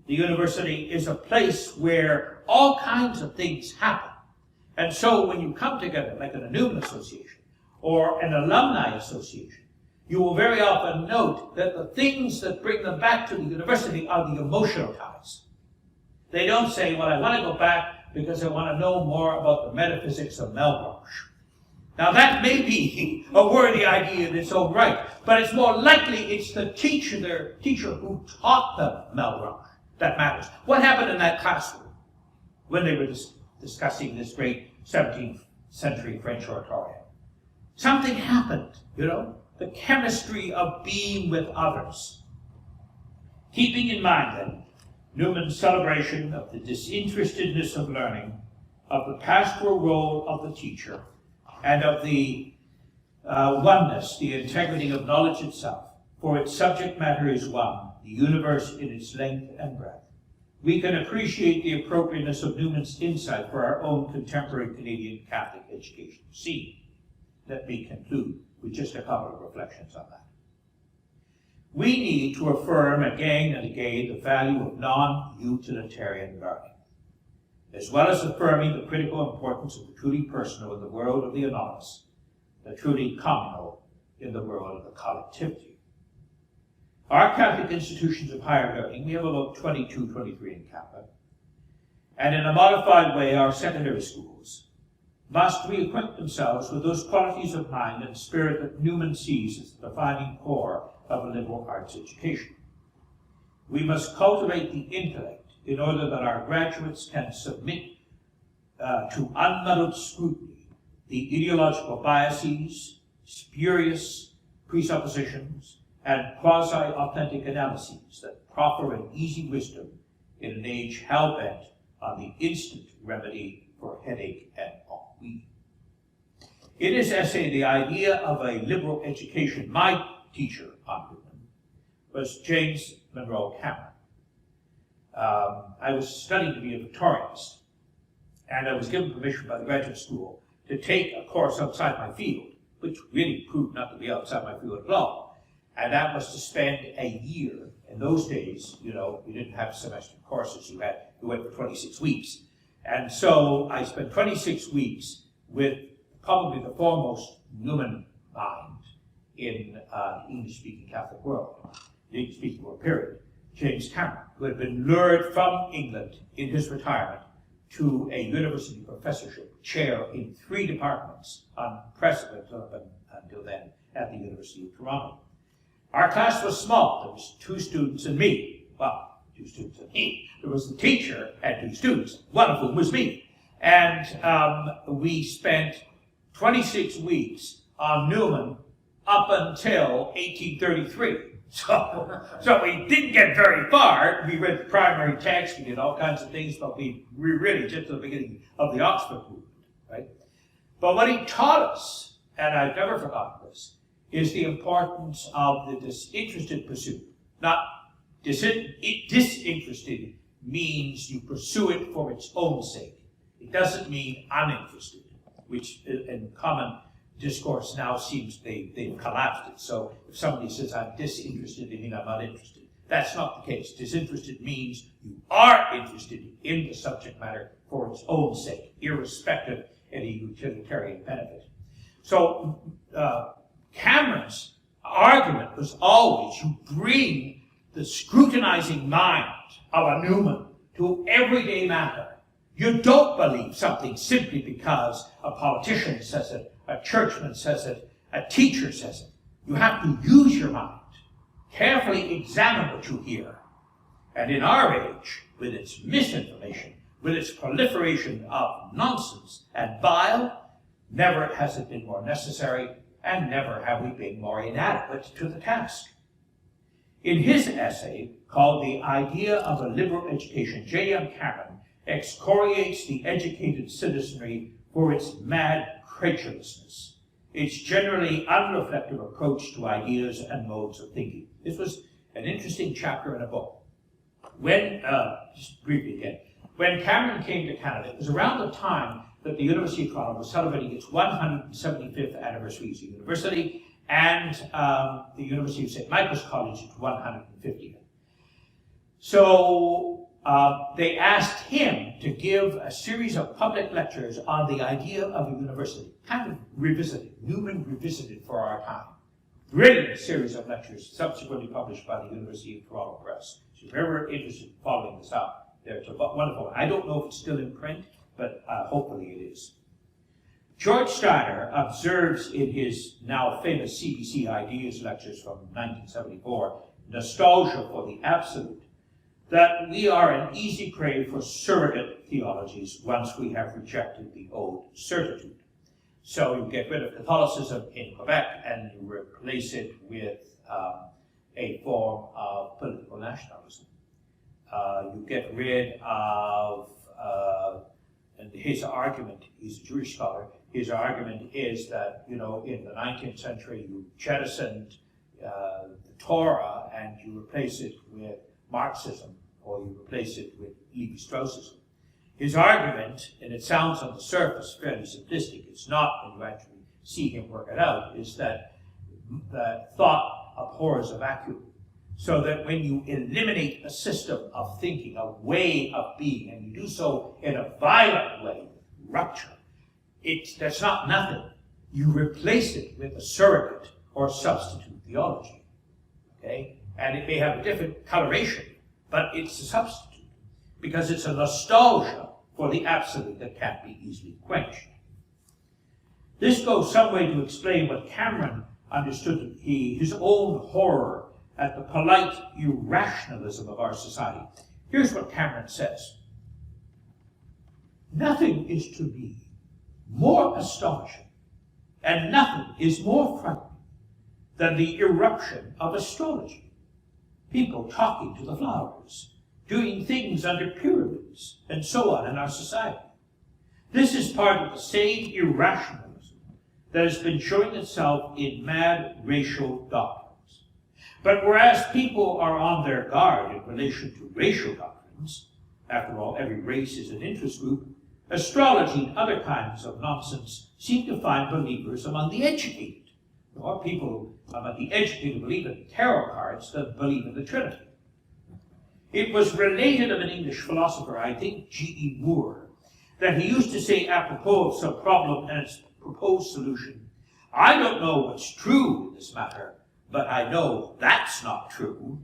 S2: The university is a place where all kinds of things happen. And so when you come together, like in a Newman association or an alumni association, you will very often note that the things that bring them back to the university are the emotional ties. They don't say, well, I want to go back because I want to know more about the metaphysics of Malebranche. Now that may be a worthy idea in its own right, but it's more likely it's the teacher who taught them Malebranche that matters. What happened in that classroom when they were discussing this great 17th century French oratorio? Something happened, the chemistry of being with others. Keeping in mind then Newman's celebration of the disinterestedness of learning, of the pastoral role of the teacher, and of the oneness, the integrity of knowledge itself, for its subject matter is one, the universe in its length and breadth. We can appreciate the appropriateness of Newman's insight for our own contemporary Canadian Catholic education scene. Let me conclude with just a couple of reflections on that. We need to affirm again and again the value of non-utilitarian learning, as well as affirming the critical importance of the truly personal in the world of the anonymous, the truly communal in the world of the collectivity. Our Catholic institutions of higher learning, we have about 22, 23 in Canada, and in a modified way our secondary schools must reacquaint themselves with those qualities of mind and spirit that Newman sees as the defining core of a liberal arts education. We must cultivate the intellect in order that our graduates can submit to unmuddled scrutiny the ideological biases, spurious presuppositions, and quasi-authentic analyses that proffer an easy wisdom in an age hell-bent on the instant remedy for headache and ennui. In his essay, The Idea of a Liberal Education, my teacher on Newman was James Monroe Cameron. I was studying to be a Victorianist, and I was given permission by the graduate school to take a course outside my field, which really proved not to be outside my field at all. And that was to spend a year. In those days, you didn't have semester courses. You went for 26 weeks. And so I spent 26 weeks with probably the foremost Newman mind in the English-speaking Catholic world, the English-speaking world period, James Cameron, who had been lured from England in his retirement to a university professorship chair in 3 departments, unprecedented up until then, at the University of Toronto. Our class was small. There was 2 students and me. Well, 2 students and me. There was the teacher and 2 students, one of whom was me. And we spent 26 weeks on Newman up until 1833. So we didn't get very far. We read the primary text, we did all kinds of things, but we were really just at the beginning of the Oxford movement, right? But what he taught us, and I've never forgotten this, is the importance of the disinterested pursuit. Not disinterested means you pursue it for its own sake. It doesn't mean uninterested, which in common discourse now seems they've collapsed it. So if somebody says, I'm disinterested, they mean I'm not interested. That's not the case. Disinterested means you are interested in the subject matter for its own sake, irrespective of any utilitarian benefit. So Cameron's argument was always you bring the scrutinizing mind of a Newman to everyday matter. You don't believe something simply because a politician says it, a churchman says it, a teacher says it. You have to use your mind, carefully examine what you hear. And in our age, with its misinformation, with its proliferation of nonsense and bile, never has it been more necessary, and never have we been more inadequate to the task. In his essay, called The Idea of a Liberal Education, J.M. Cameron excoriates the educated citizenry for its mad credulousness, its generally unreflective approach to ideas and modes of thinking. This was an interesting chapter in a book. When, just briefly again, When Cameron came to Canada, it was around the time that the University of Toronto was celebrating its 175th anniversary as a university, and the University of St. Michael's College its 150th. So they asked him to give a series of public lectures on the idea of a university, kind of revisited, Newman revisited for our time. Brilliant series of lectures, subsequently published by the University of Toronto Press. So if you're ever interested in following this up, it's a wonderful one. I don't know if it's still in print, but hopefully it is. George Steiner observes in his now famous CBC Ideas lectures from 1974, Nostalgia for the Absolute, that we are an easy prey for surrogate theologies once we have rejected the old certitude. So you get rid of Catholicism in Quebec and you replace it with a form of political nationalism. You get rid of, and his argument, he's a Jewish scholar, his argument is that, in the 19th century you jettisoned the Torah and you replace it with Marxism, or you replace it with Levi-Straussism. His argument, and it sounds on the surface fairly simplistic, it's not when you actually see him work it out, is that thought abhors a vacuum. So that when you eliminate a system of thinking, a way of being, and you do so in a violent way, rupture, that's not nothing. You replace it with a surrogate or substitute theology. Okay? And it may have a different coloration, but it's a substitute. Because it's a nostalgia for the absolute that can't be easily quenched. This goes some way to explain what Cameron understood, his own horror at the polite irrationalism of our society. Here's what Cameron says. Nothing is to me more astonishing, and nothing is more frightening than the eruption of astrology. People talking to the flowers, doing things under pyramids, and so on in our society. This is part of the same irrationalism that has been showing itself in mad racial doctrines. But whereas people are on their guard in relation to racial doctrines, after all, every race is an interest group, astrology and other kinds of nonsense seem to find believers among the educated. More people among the educated believe in tarot cards than believe in the Trinity. It was related of an English philosopher, I think G.E. Moore, that he used to say apropos of some problem and its proposed solution, I don't know what's true in this matter, but I know that's not true.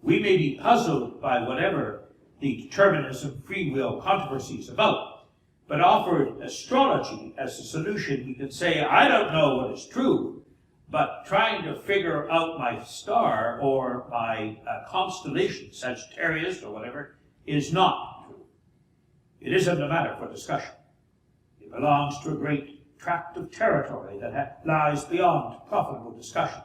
S2: We may be puzzled by whatever the determinism, free will controversy is about, but offered astrology as a solution, we can say, I don't know what is true, but trying to figure out my star or my constellation, Sagittarius or whatever, is not true. It isn't a matter for discussion. It belongs to a great tract of territory that lies beyond profitable discussion.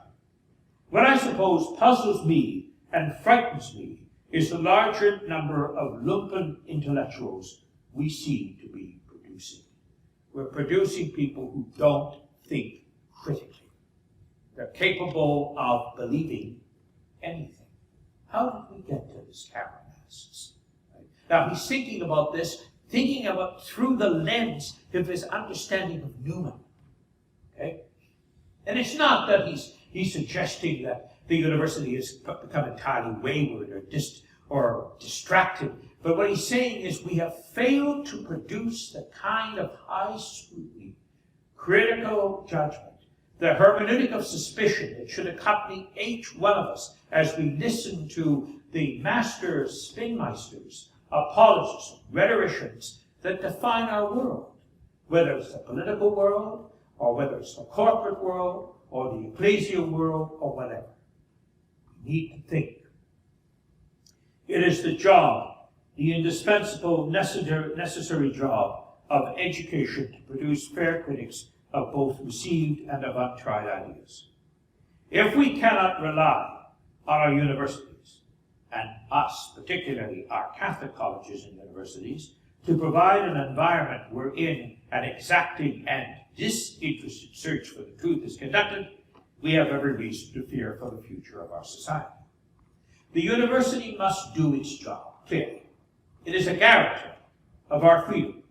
S2: What I suppose puzzles me and frightens me is the larger number of lumpen intellectuals we seem to be producing. We're producing people who don't think critically. They're capable of believing anything. How did we get to this, Cameron asks? Right? Now he's thinking about this, thinking about through the lens of his understanding of Newman. Okay? And it's not that he's suggesting that the university has become entirely wayward or distracted, but what he's saying is we have failed to produce the kind of high scrutiny, critical judgment, the hermeneutic of suspicion that should accompany each one of us as we listen to the masters, spinmeisters, apologists, rhetoricians that define our world, whether it's the political world, or whether it's the corporate world, or the ecclesial world, or whatever. We need to think. It is the job, the indispensable, necessary job of education to produce fair critics of both received and of untried ideas. If we cannot rely on our universities, and us, particularly our Catholic colleges and universities, to provide an environment wherein an exacting and disinterested search for the truth is conducted, we have every reason to fear for the future of our society. The university must do its job, clearly. It is a guarantor of our freedom.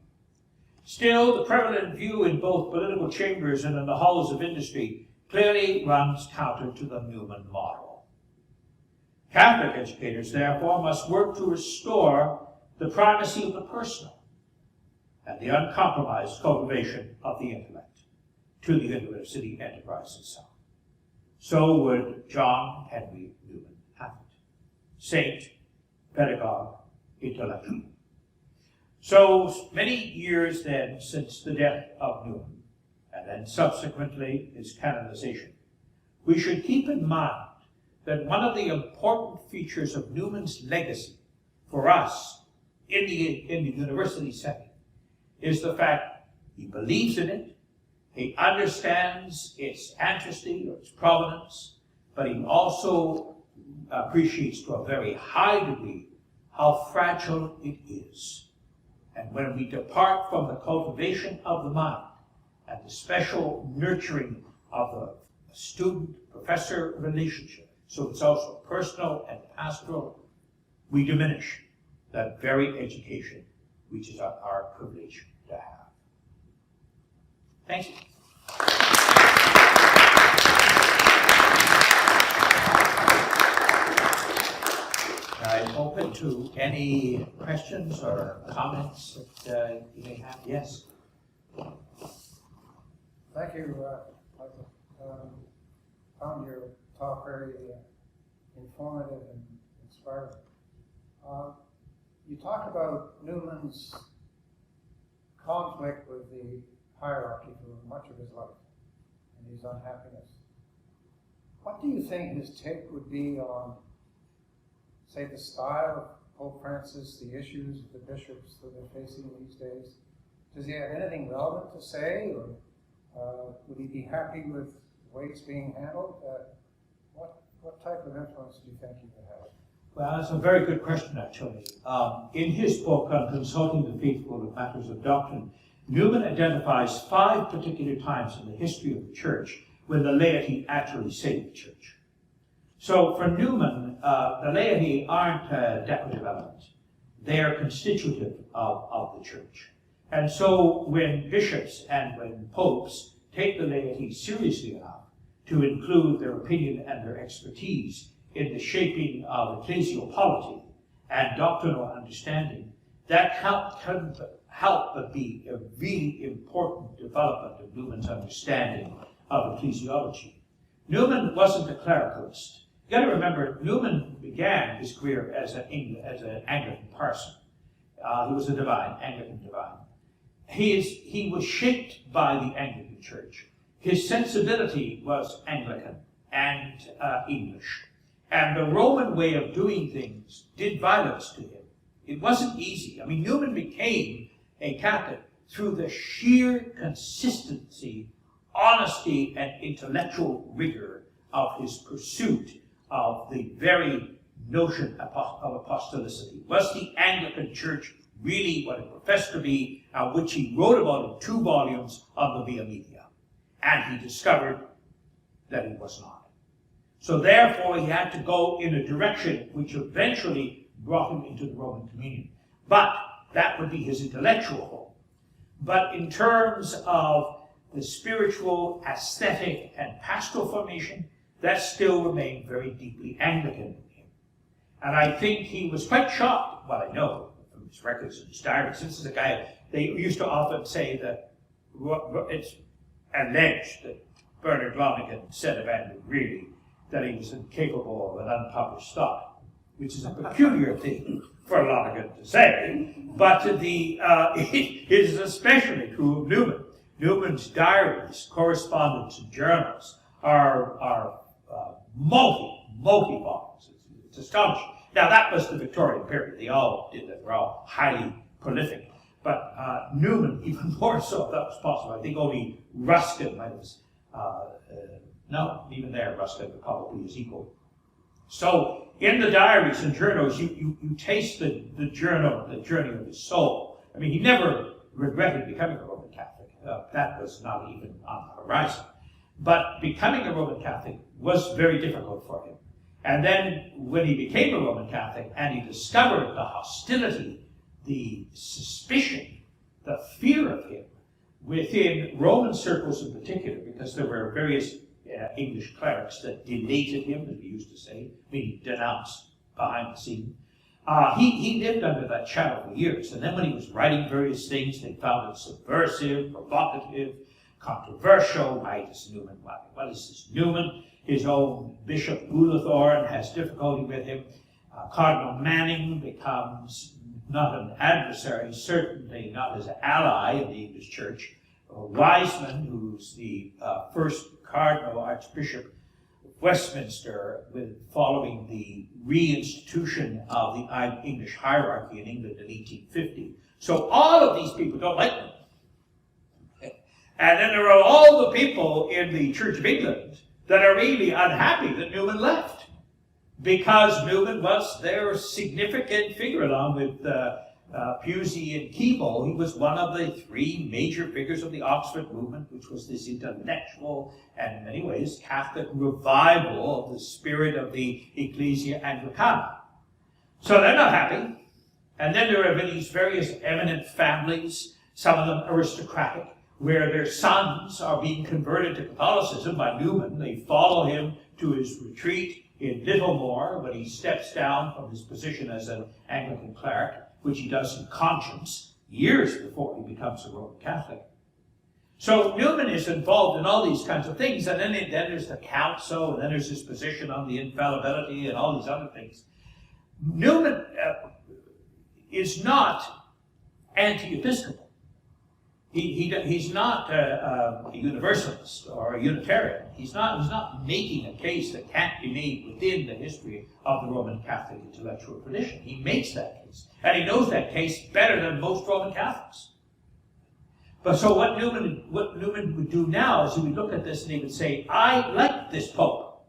S2: Still, the prevalent view in both political chambers and in the halls of industry clearly runs counter to the Newman model. Catholic educators, therefore, must work to restore the primacy of the personal and the uncompromised cultivation of the intellect to the university enterprise itself. So would John Henry Newman have it. Saint, pedagogue, intellectual. So many years then since the death of Newman, and then subsequently his canonization, we should keep in mind that one of the important features of Newman's legacy for us in the university setting is the fact he believes in it, he understands its ancestry or its provenance, but he also appreciates to a very high degree how fragile it is. And when we depart from the cultivation of the mind and the special nurturing of the student-professor relationship, so it's also personal and pastoral, we diminish that very education which is our privilege to have. Thank you. I'm open to any questions or comments that you may have. Yes?
S3: Thank you, found your talk very informative and inspiring. You talked about Newman's conflict with the hierarchy for much of his life and his unhappiness. What do you think his take would be on, say, the style of Pope Francis, the issues of the bishops that they're facing these days? Does he have anything relevant to say, or would he be happy with the way it's being handled? What type of influence do you think he would have?
S2: Well, that's a very good question, actually. In his book on Consulting the Faithful with Matters of Doctrine, Newman identifies 5 particular times in the history of the Church when the laity actually saved the Church. So for Newman, the laity aren't a decorative element. They are constitutive of the Church. And so when bishops and when popes take the laity seriously enough to include their opinion and their expertise in the shaping of ecclesial polity and doctrinal understanding, that can help but be a really important development of Newman's understanding of ecclesiology. Newman wasn't a clericalist. You got to remember, Newman began his career as an Anglican parson. He was a divine, Anglican divine. He was shaped by the Anglican Church. His sensibility was Anglican and English. And the Roman way of doing things did violence to him. It wasn't easy. I mean, Newman became a Catholic through the sheer consistency, honesty, and intellectual rigor of his pursuit of the very notion of apostolicity. Was the Anglican Church really what it professed to be, which he wrote about in 2 volumes of the Via Media? And he discovered that it was not. So therefore, he had to go in a direction which eventually brought him into the Roman communion. But that would be his intellectual home. But in terms of the spiritual, aesthetic, and pastoral formation, that still remained very deeply Anglican in him. And I think he was quite shocked, well, I know from his records and his diaries. This is a guy, they used to often say that it's alleged that Bernard Lonergan said of Andrew really that he was incapable of an unpublished thought, which is a peculiar thing for Lonergan to say, but it is especially true of Newman. Newman's diaries, correspondence, and journals are multi-volumes. It's astonishing. Now, that was the Victorian period. They all did that. They were all highly prolific. But Newman, even more so, if that was possible. I think only Ruskin might have, no, even there, Ruskin would probably his equal. So, in the diaries and journals, you taste the journey of his soul. I mean, he never regretted becoming a Roman Catholic. That was not even on the horizon. But becoming a Roman Catholic was very difficult for him. And then when he became a Roman Catholic and he discovered the hostility the suspicion, the fear of him within Roman circles in particular, because there were various English clerics that delated him, as we used to say, meaning denounced behind the scene. He lived under that shadow for years, and then when he was writing various things, they found it subversive, provocative, controversial. Why does Newman? What is this Newman? His own Bishop Goulathorn has difficulty with him. Cardinal Manning becomes not an adversary, certainly not his ally in the English Church. Wiseman, who's the first Cardinal Archbishop of Westminster, following the reinstitution of the English hierarchy in England in 1850. So all of these people don't like him. And then there are all the people in the Church of England that are really unhappy that Newman left, because Newman was their significant figure, along with Pusey and Keble. He was one of the three major figures of the Oxford movement, which was this intellectual and in many ways Catholic revival of the spirit of the Ecclesia Anglicana. So they're not happy. And then there are these various eminent families, some of them aristocratic, where their sons are being converted to Catholicism by Newman. They follow him to his retreat in Littlemore when he steps down from his position as an Anglican cleric, which he does in conscience years before he becomes a Roman Catholic. So Newman is involved in all these kinds of things, and then there's the council, and then there's his position on the infallibility and all these other things. Newman is not anti-episcopal. He's not a universalist or a Unitarian. He's not making a case that can't be made within the history of the Roman Catholic intellectual tradition. He makes that case, and he knows that case better than most Roman Catholics. But so what Newman would do now is he would look at this and he would say, I like this Pope.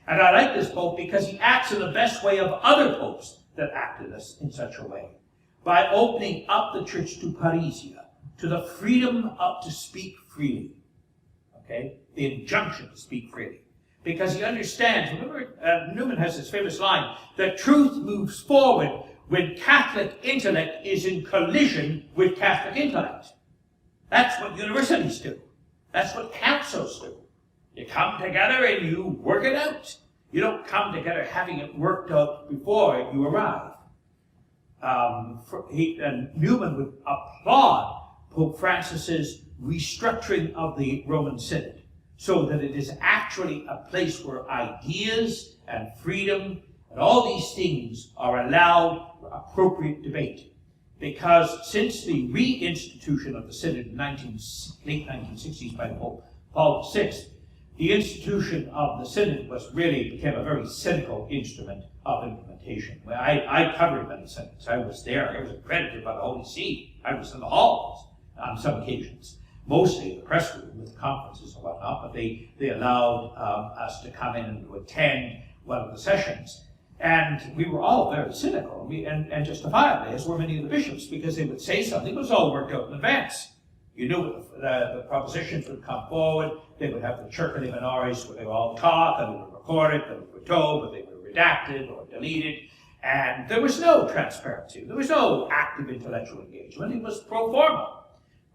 S2: And I like this Pope because he acts in the best way of other popes that acted in such a way, by opening up the church to parousia, to the freedom to speak freely, okay? The injunction to speak freely. Because he understands, remember, Newman has this famous line, that truth moves forward when Catholic intellect is in collision with Catholic intellect. That's what universities do. That's what councils do. You come together and you work it out. You don't come together having it worked out before you arrive. Newman would applaud Pope Francis's restructuring of the Roman Synod, so that it is actually a place where ideas and freedom and all these things are allowed appropriate debate. Because since the reinstitution of the Synod in late 1960s by Pope Paul VI, the institution of the Synod became a very cynical instrument of implementation. I covered many synods. I was there. I was accredited by the Holy See. I was in the halls on some occasions, mostly in the press room with conferences and whatnot, but they allowed us to come in and to attend one of the sessions. And we were all very cynical, and justifiably, as were many of the bishops, because they would say something that was all worked out in advance. You knew the propositions would come forward, they would have the Circuli Minores where they would all talk, and they would record it, and they were told, but they were redacted or deleted, and there was no transparency, there was no active intellectual engagement, it was pro forma.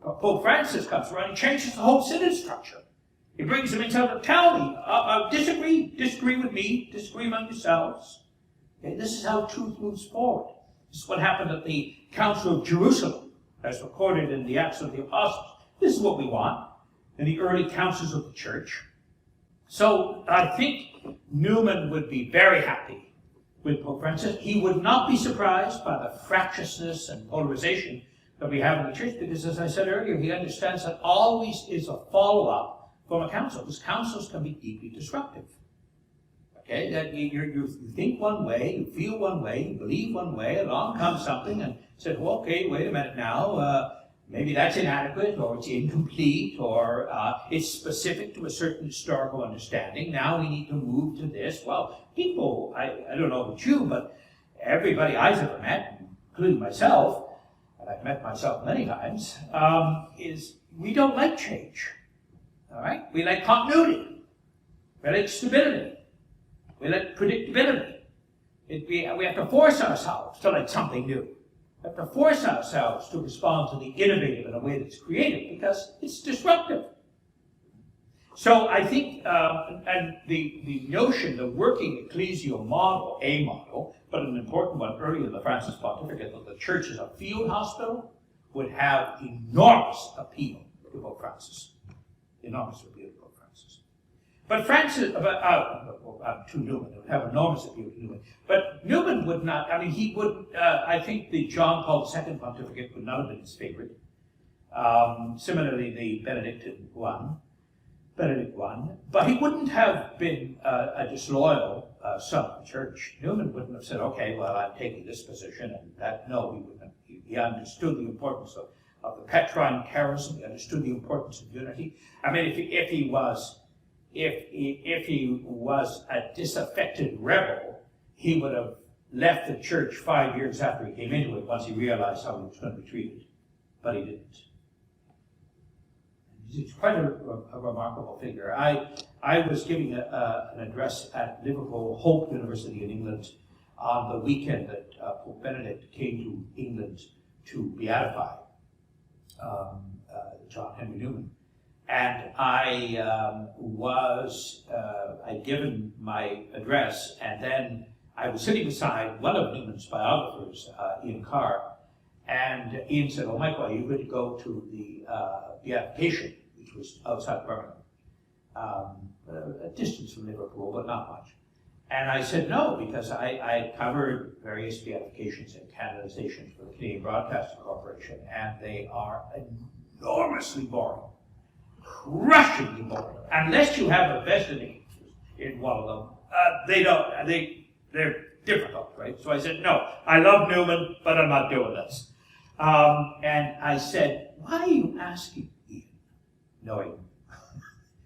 S2: Pope Francis comes around and changes the whole synod structure. He brings them in to tell me, disagree with me, disagree among yourselves. Okay, this is how truth moves forward. This is what happened at the Council of Jerusalem, as recorded in the Acts of the Apostles. This is what we want in the early councils of the church. So I think Newman would be very happy with Pope Francis. He would not be surprised by the fractiousness and polarization that we have in the church, because as I said earlier, he understands that always is a follow-up from a council, because councils can be deeply disruptive. Okay, that you think one way, you feel one way, you believe one way, along comes something and said, well, okay, wait a minute now, maybe that's inadequate, or it's incomplete, or it's specific to a certain historical understanding. Now we need to move to this. Well, people, I don't know about you, but everybody I've ever met, including myself, and I've met myself many times, is we don't like change. All right? We like continuity. We like stability. We like predictability. We have to force ourselves to like something new. have to force ourselves to respond to the innovative in a way that's creative because it's disruptive. So I think, and the notion, the working ecclesial model, a model, but an important one early in the Francis pontificate, that the church as a field hospital would have enormous appeal to Pope Francis. Enormous appeal to Pope Francis. But Francis, to Newman, it would have enormous appeal to Newman. But Newman would not, I mean, he would, I think the John Paul II pontificate would not have been his favorite. Similarly, the Benedict I, but he wouldn't have been a disloyal son of the church. Newman wouldn't have said, okay, well, I'm taking this position, and that, no, he wouldn't have. He understood the importance of the Petrine charism. He understood the importance of unity. I mean, if he was a disaffected rebel, he would have left the church 5 years after he came into it once he realized how he was going to be treated. But he didn't. He's quite a remarkable figure. I was giving an address at Liverpool Hope University in England on the weekend that Pope Benedict came to England to beatify John Henry Newman. And I'd given my address, and then I was sitting beside one of Newman's biographers, Ian Carr, and Ian said, oh, Michael, are you going to go to the beatification, which was outside Birmingham, a distance from Liverpool, but not much. And I said no, because I covered various beatifications and canonizations for the Canadian Broadcasting Corporation, and they are enormously boring, crushingly boring. Unless you have a vested interest in one of them, they're difficult, right? So I said, no, I love Newman, but I'm not doing this. And I said, why are you asking Ian, knowing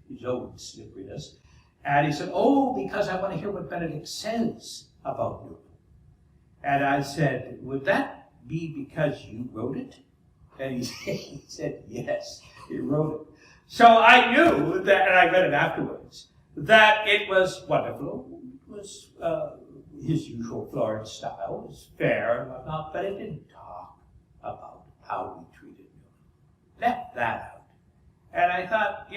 S2: his own slipperiness? And he said, oh, because I want to hear what Benedict says about Newman. And I said, would that be because you wrote it? And he said, yes, he wrote it. So I knew that, and I read it afterwards, that it was wonderful. It was his usual Florence style. It was fair and whatnot, but it didn't talk about how we treated Newman. Left that out. And I thought,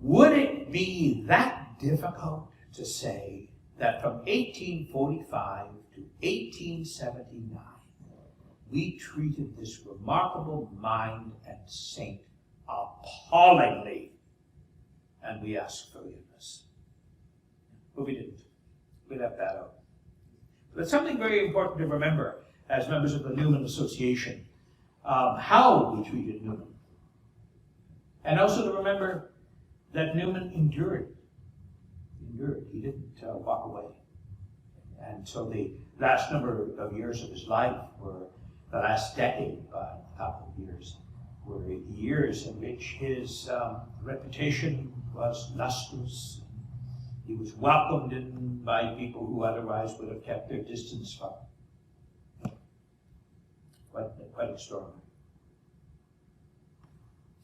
S2: would it be that difficult to say that from 1845 to 1879, we treated this remarkable mind and saint appallingly, and we asked forgiveness? But we didn't. We left that out. But something very important to remember as members of the Newman Association, how we treated Newman. And also to remember that Newman endured. He didn't walk away. And so the last number of years of his life were, the last decade, a couple of years, were years in which his reputation was lustrous. He was welcomed in by people who otherwise would have kept their distance from him. Quite extraordinary.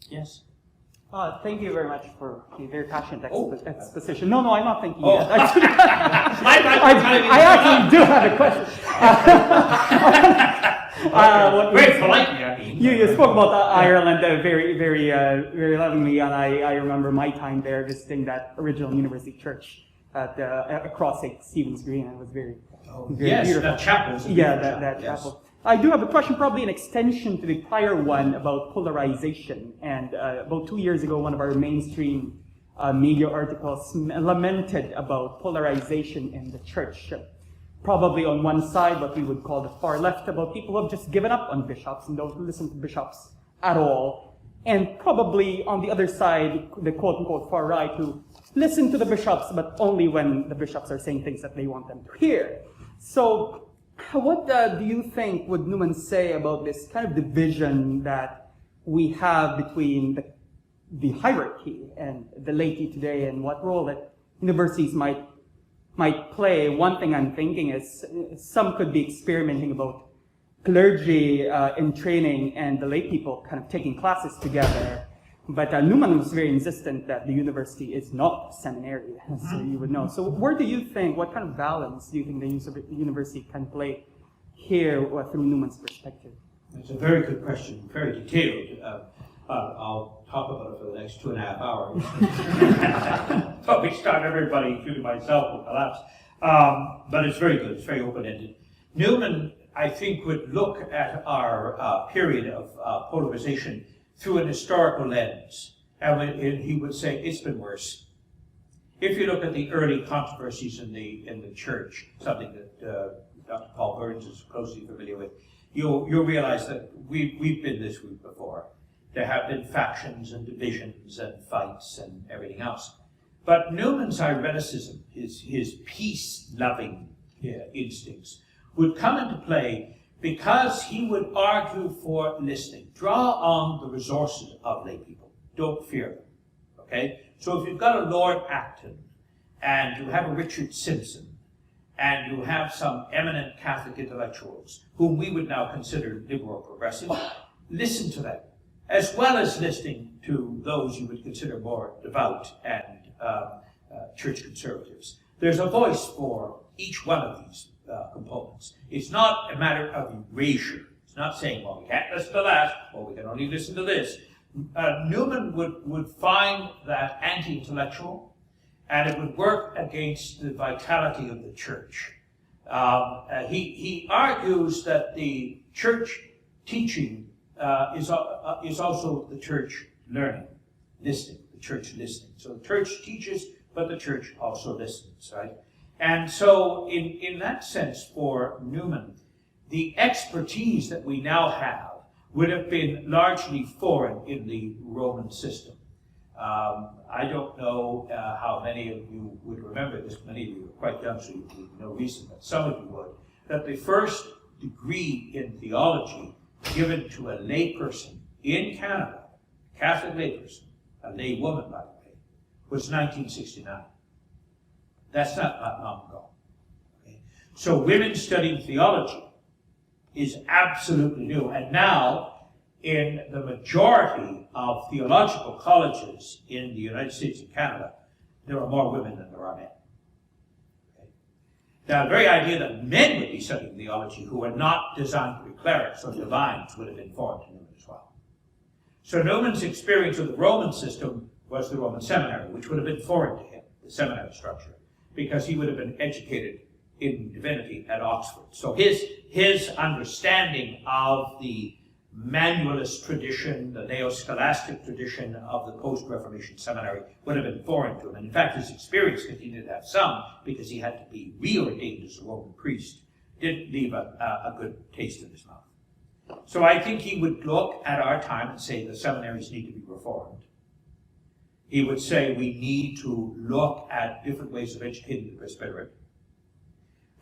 S2: Yes?
S4: Thank you very much for the very passionate exposition. No, I'm not thinking yet. I actually do have a question.
S2: Very politely.
S4: You spoke about Ireland very, very, very lovingly, and I remember my time there visiting that original university church across St. Stephen's Green, and it was very beautiful.
S2: That chapel.
S4: Yeah, that chapel. I do have a question, probably an extension to the prior one about polarization. And about 2 years ago, one of our mainstream media articles lamented about polarization in the church. Probably on one side, what we would call the far left, about people who have just given up on bishops and don't listen to bishops at all. And probably on the other side, the quote-unquote far right, who listen to the bishops, but only when the bishops are saying things that they want them to hear. So, what do you think would Newman say about this kind of division that we have between the hierarchy and the laity today, and what role that universities might play? One thing I'm thinking is some could be experimenting about clergy in training and the lay people kind of taking classes together. But Newman was very insistent that the university is not a seminary, so you would know. So where do you think, what kind of balance do you think the university can play here through Newman's perspective?
S2: It's a very good question, very detailed. I'll talk about it for the next 2.5 hours. Probably start everybody, including myself, will collapse. But it's very good, it's very open-ended. Newman, I think, would look at our period of polarization through an historical lens, and he would say it's been worse. If you look at the early controversies in the church, something that Dr. Paul Burns is closely familiar with, you'll realize that we've been this route before. There have been factions and divisions and fights and everything else. But Newman's irenicism, his peace-loving instincts, would come into play because he would argue for listening. Draw on the resources of lay people. Don't fear them. Okay? So if you've got a Lord Acton, and you have a Richard Simpson, and you have some eminent Catholic intellectuals, whom we would now consider liberal progressive, listen to them, as well as listening to those you would consider more devout and church conservatives. There's a voice for each one of these components. It's not a matter of erasure. It's not saying, well, we can't listen to that, or we can only listen to this. Newman would find that anti-intellectual, and it would work against the vitality of the church. He argues that the church teaching is also the church learning, listening, the church listening. So the church teaches, but the church also listens, right? And so in that sense, for Newman, the expertise that we now have would have been largely foreign in the Roman system. I don't know how many of you would remember this. Many of you are quite young, so you have no reason, but some of you would, that the first degree in theology given to a lay person in Canada, a Catholic lay person, a lay woman, by the way, was 1969. That's not long ago. Okay? So women studying theology is absolutely new. And now, in the majority of theological colleges in the United States and Canada, there are more women than there are men. Okay? Now, the very idea that men would be studying theology who are not designed to be clerics or divines would have been foreign to Newman as well. So Newman's experience of the Roman system was the Roman seminary, which would have been foreign to him, the seminary structure, because he would have been educated in divinity at Oxford. So his understanding of the manualist tradition, the neo-scholastic tradition of the post-Reformation seminary would have been foreign to him. And in fact, his experience, because he did have some, because he had to be reordained as a Roman priest, didn't leave a good taste in his mouth. So I think he would look at our time and say the seminaries need to be reformed. He would say we need to look at different ways of educating the presbyterate.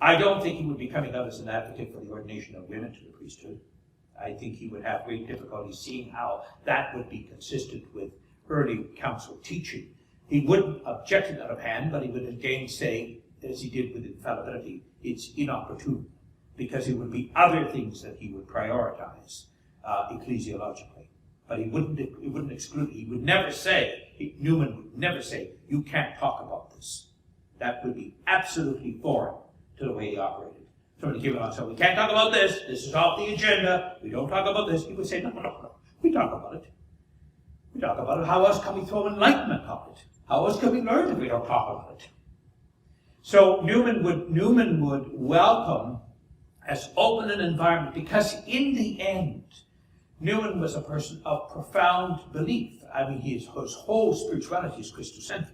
S2: I don't think he would be coming out as an advocate for the ordination of women to the priesthood. I think he would have great difficulty seeing how that would be consistent with early council teaching. He wouldn't object it out of hand, but he would again say, as he did with infallibility, it's inopportune, because it would be other things that he would prioritize ecclesiologically. But he wouldn't exclude it. He would never say, Newman would never say, you can't talk about this. That would be absolutely foreign to the way he operated. Somebody came along and said, we can't talk about this. This is off the agenda. We don't talk about this. He would say, no. We talk about it. We talk about it. How else can we throw enlightenment on it? How else can we learn if we don't talk about it? So Newman would welcome as open an environment, because in the end, Newman was a person of profound belief. I mean, his whole spirituality is Christocentric.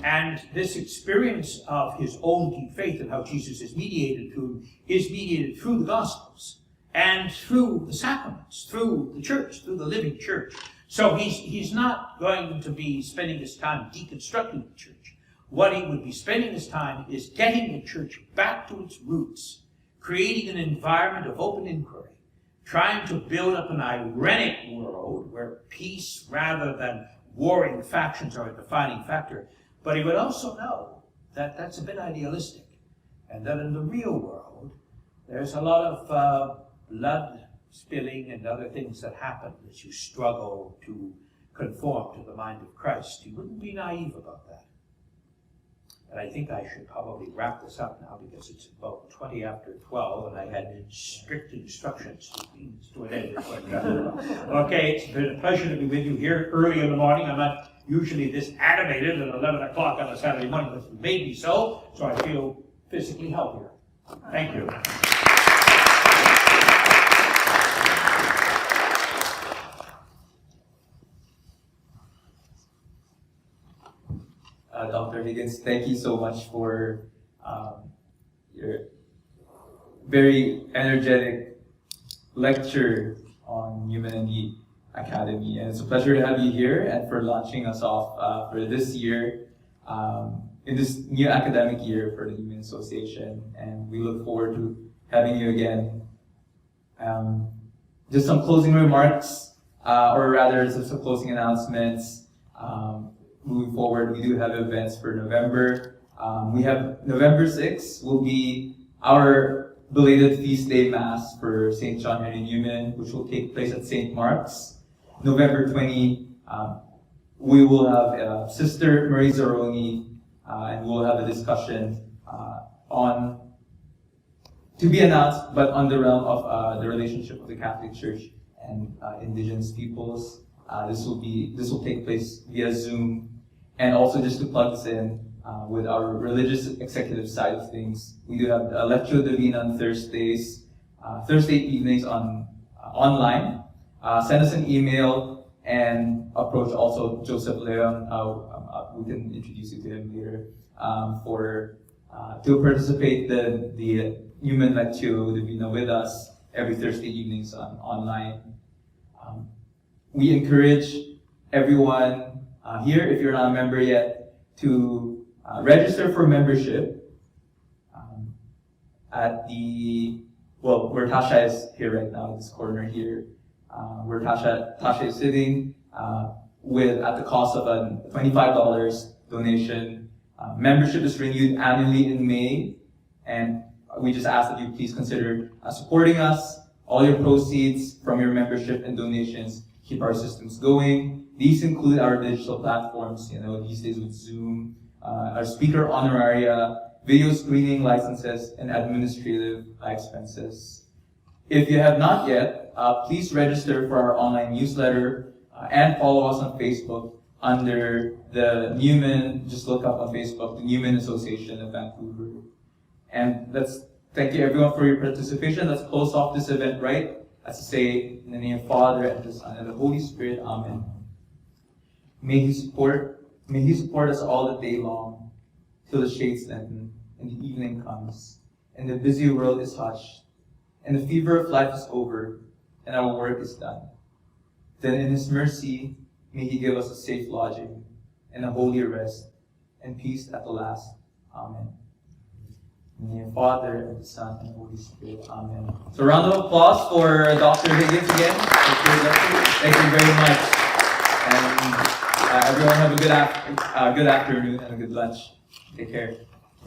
S2: And this experience of his own deep faith and how Jesus is mediated to him is mediated through the Gospels and through the sacraments, through the church, through the living church. So he's not going to be spending his time deconstructing the church. What he would be spending his time is getting the church back to its roots, creating an environment of open inquiry, trying to build up an irenic world where peace rather than warring factions are a defining factor. But he would also know that that's a bit idealistic, and that in the real world, there's a lot of blood spilling and other things that happen as you struggle to conform to the mind of Christ. He wouldn't be naive about that. And I think I should probably wrap this up now because it's about 20 after 12 and I had strict instructions to an end. Okay, it's been a pleasure to be with you here early in the morning. I'm not usually this animated at 11 o'clock on a Saturday morning, but you made me so I feel physically healthier. Thank you.
S1: Dr. Higgins, thank you so much for your very energetic lecture on Newman and the Academy. And it's a pleasure to have you here and for launching us off for this year, in this new academic year for the Newman Association. And we look forward to having you again. Just some closing remarks, or rather some closing announcements. Moving forward, we do have events for November. We have November 6th will be our belated feast day mass for St. John Henry Newman, which will take place at St. Mark's. November 20, we will have Sister Marie Zaroni, and we'll have a discussion on, to be announced, but on the realm of the relationship of the Catholic Church and indigenous peoples. This will take place via Zoom. And also just to plug this in with our religious executive side of things, we do have a Lectio Divina on Thursdays, Thursday evenings online. Send us an email and approach also Joseph Leon. We can introduce you to him later to participate the Newman Lectio Divina with us every Thursday evenings online. We encourage everyone here, if you're not a member yet, to register for membership at where Tasha is here right now, this corner here, where Tasha is sitting, at the cost of a $25 donation. Membership is renewed annually in May, and we just ask that you please consider supporting us. All your proceeds from your membership and donations keep our systems going. These include our digital platforms, these days with Zoom, our speaker honoraria, video screening licenses, and administrative expenses. If you have not yet, please register for our online newsletter and follow us on Facebook under the Newman, just look up on Facebook, the Newman Association of Vancouver. And thank you everyone for your participation. Let's close off this event right. As to say, in the name of the Father, and the Son, and the Holy Spirit, Amen. May He support us all the day long, till the shades lengthen, and the evening comes, and the busy world is hushed, and the fever of life is over, and our work is done. Then in His mercy, may He give us a safe lodging, and a holy rest, and peace at the last. Amen. In the name of the Father, and the Son, and the Holy Spirit. Amen. So a round of applause for Dr. Higgins again. Thank you very much. And everyone have a good afternoon and a good lunch. Take care.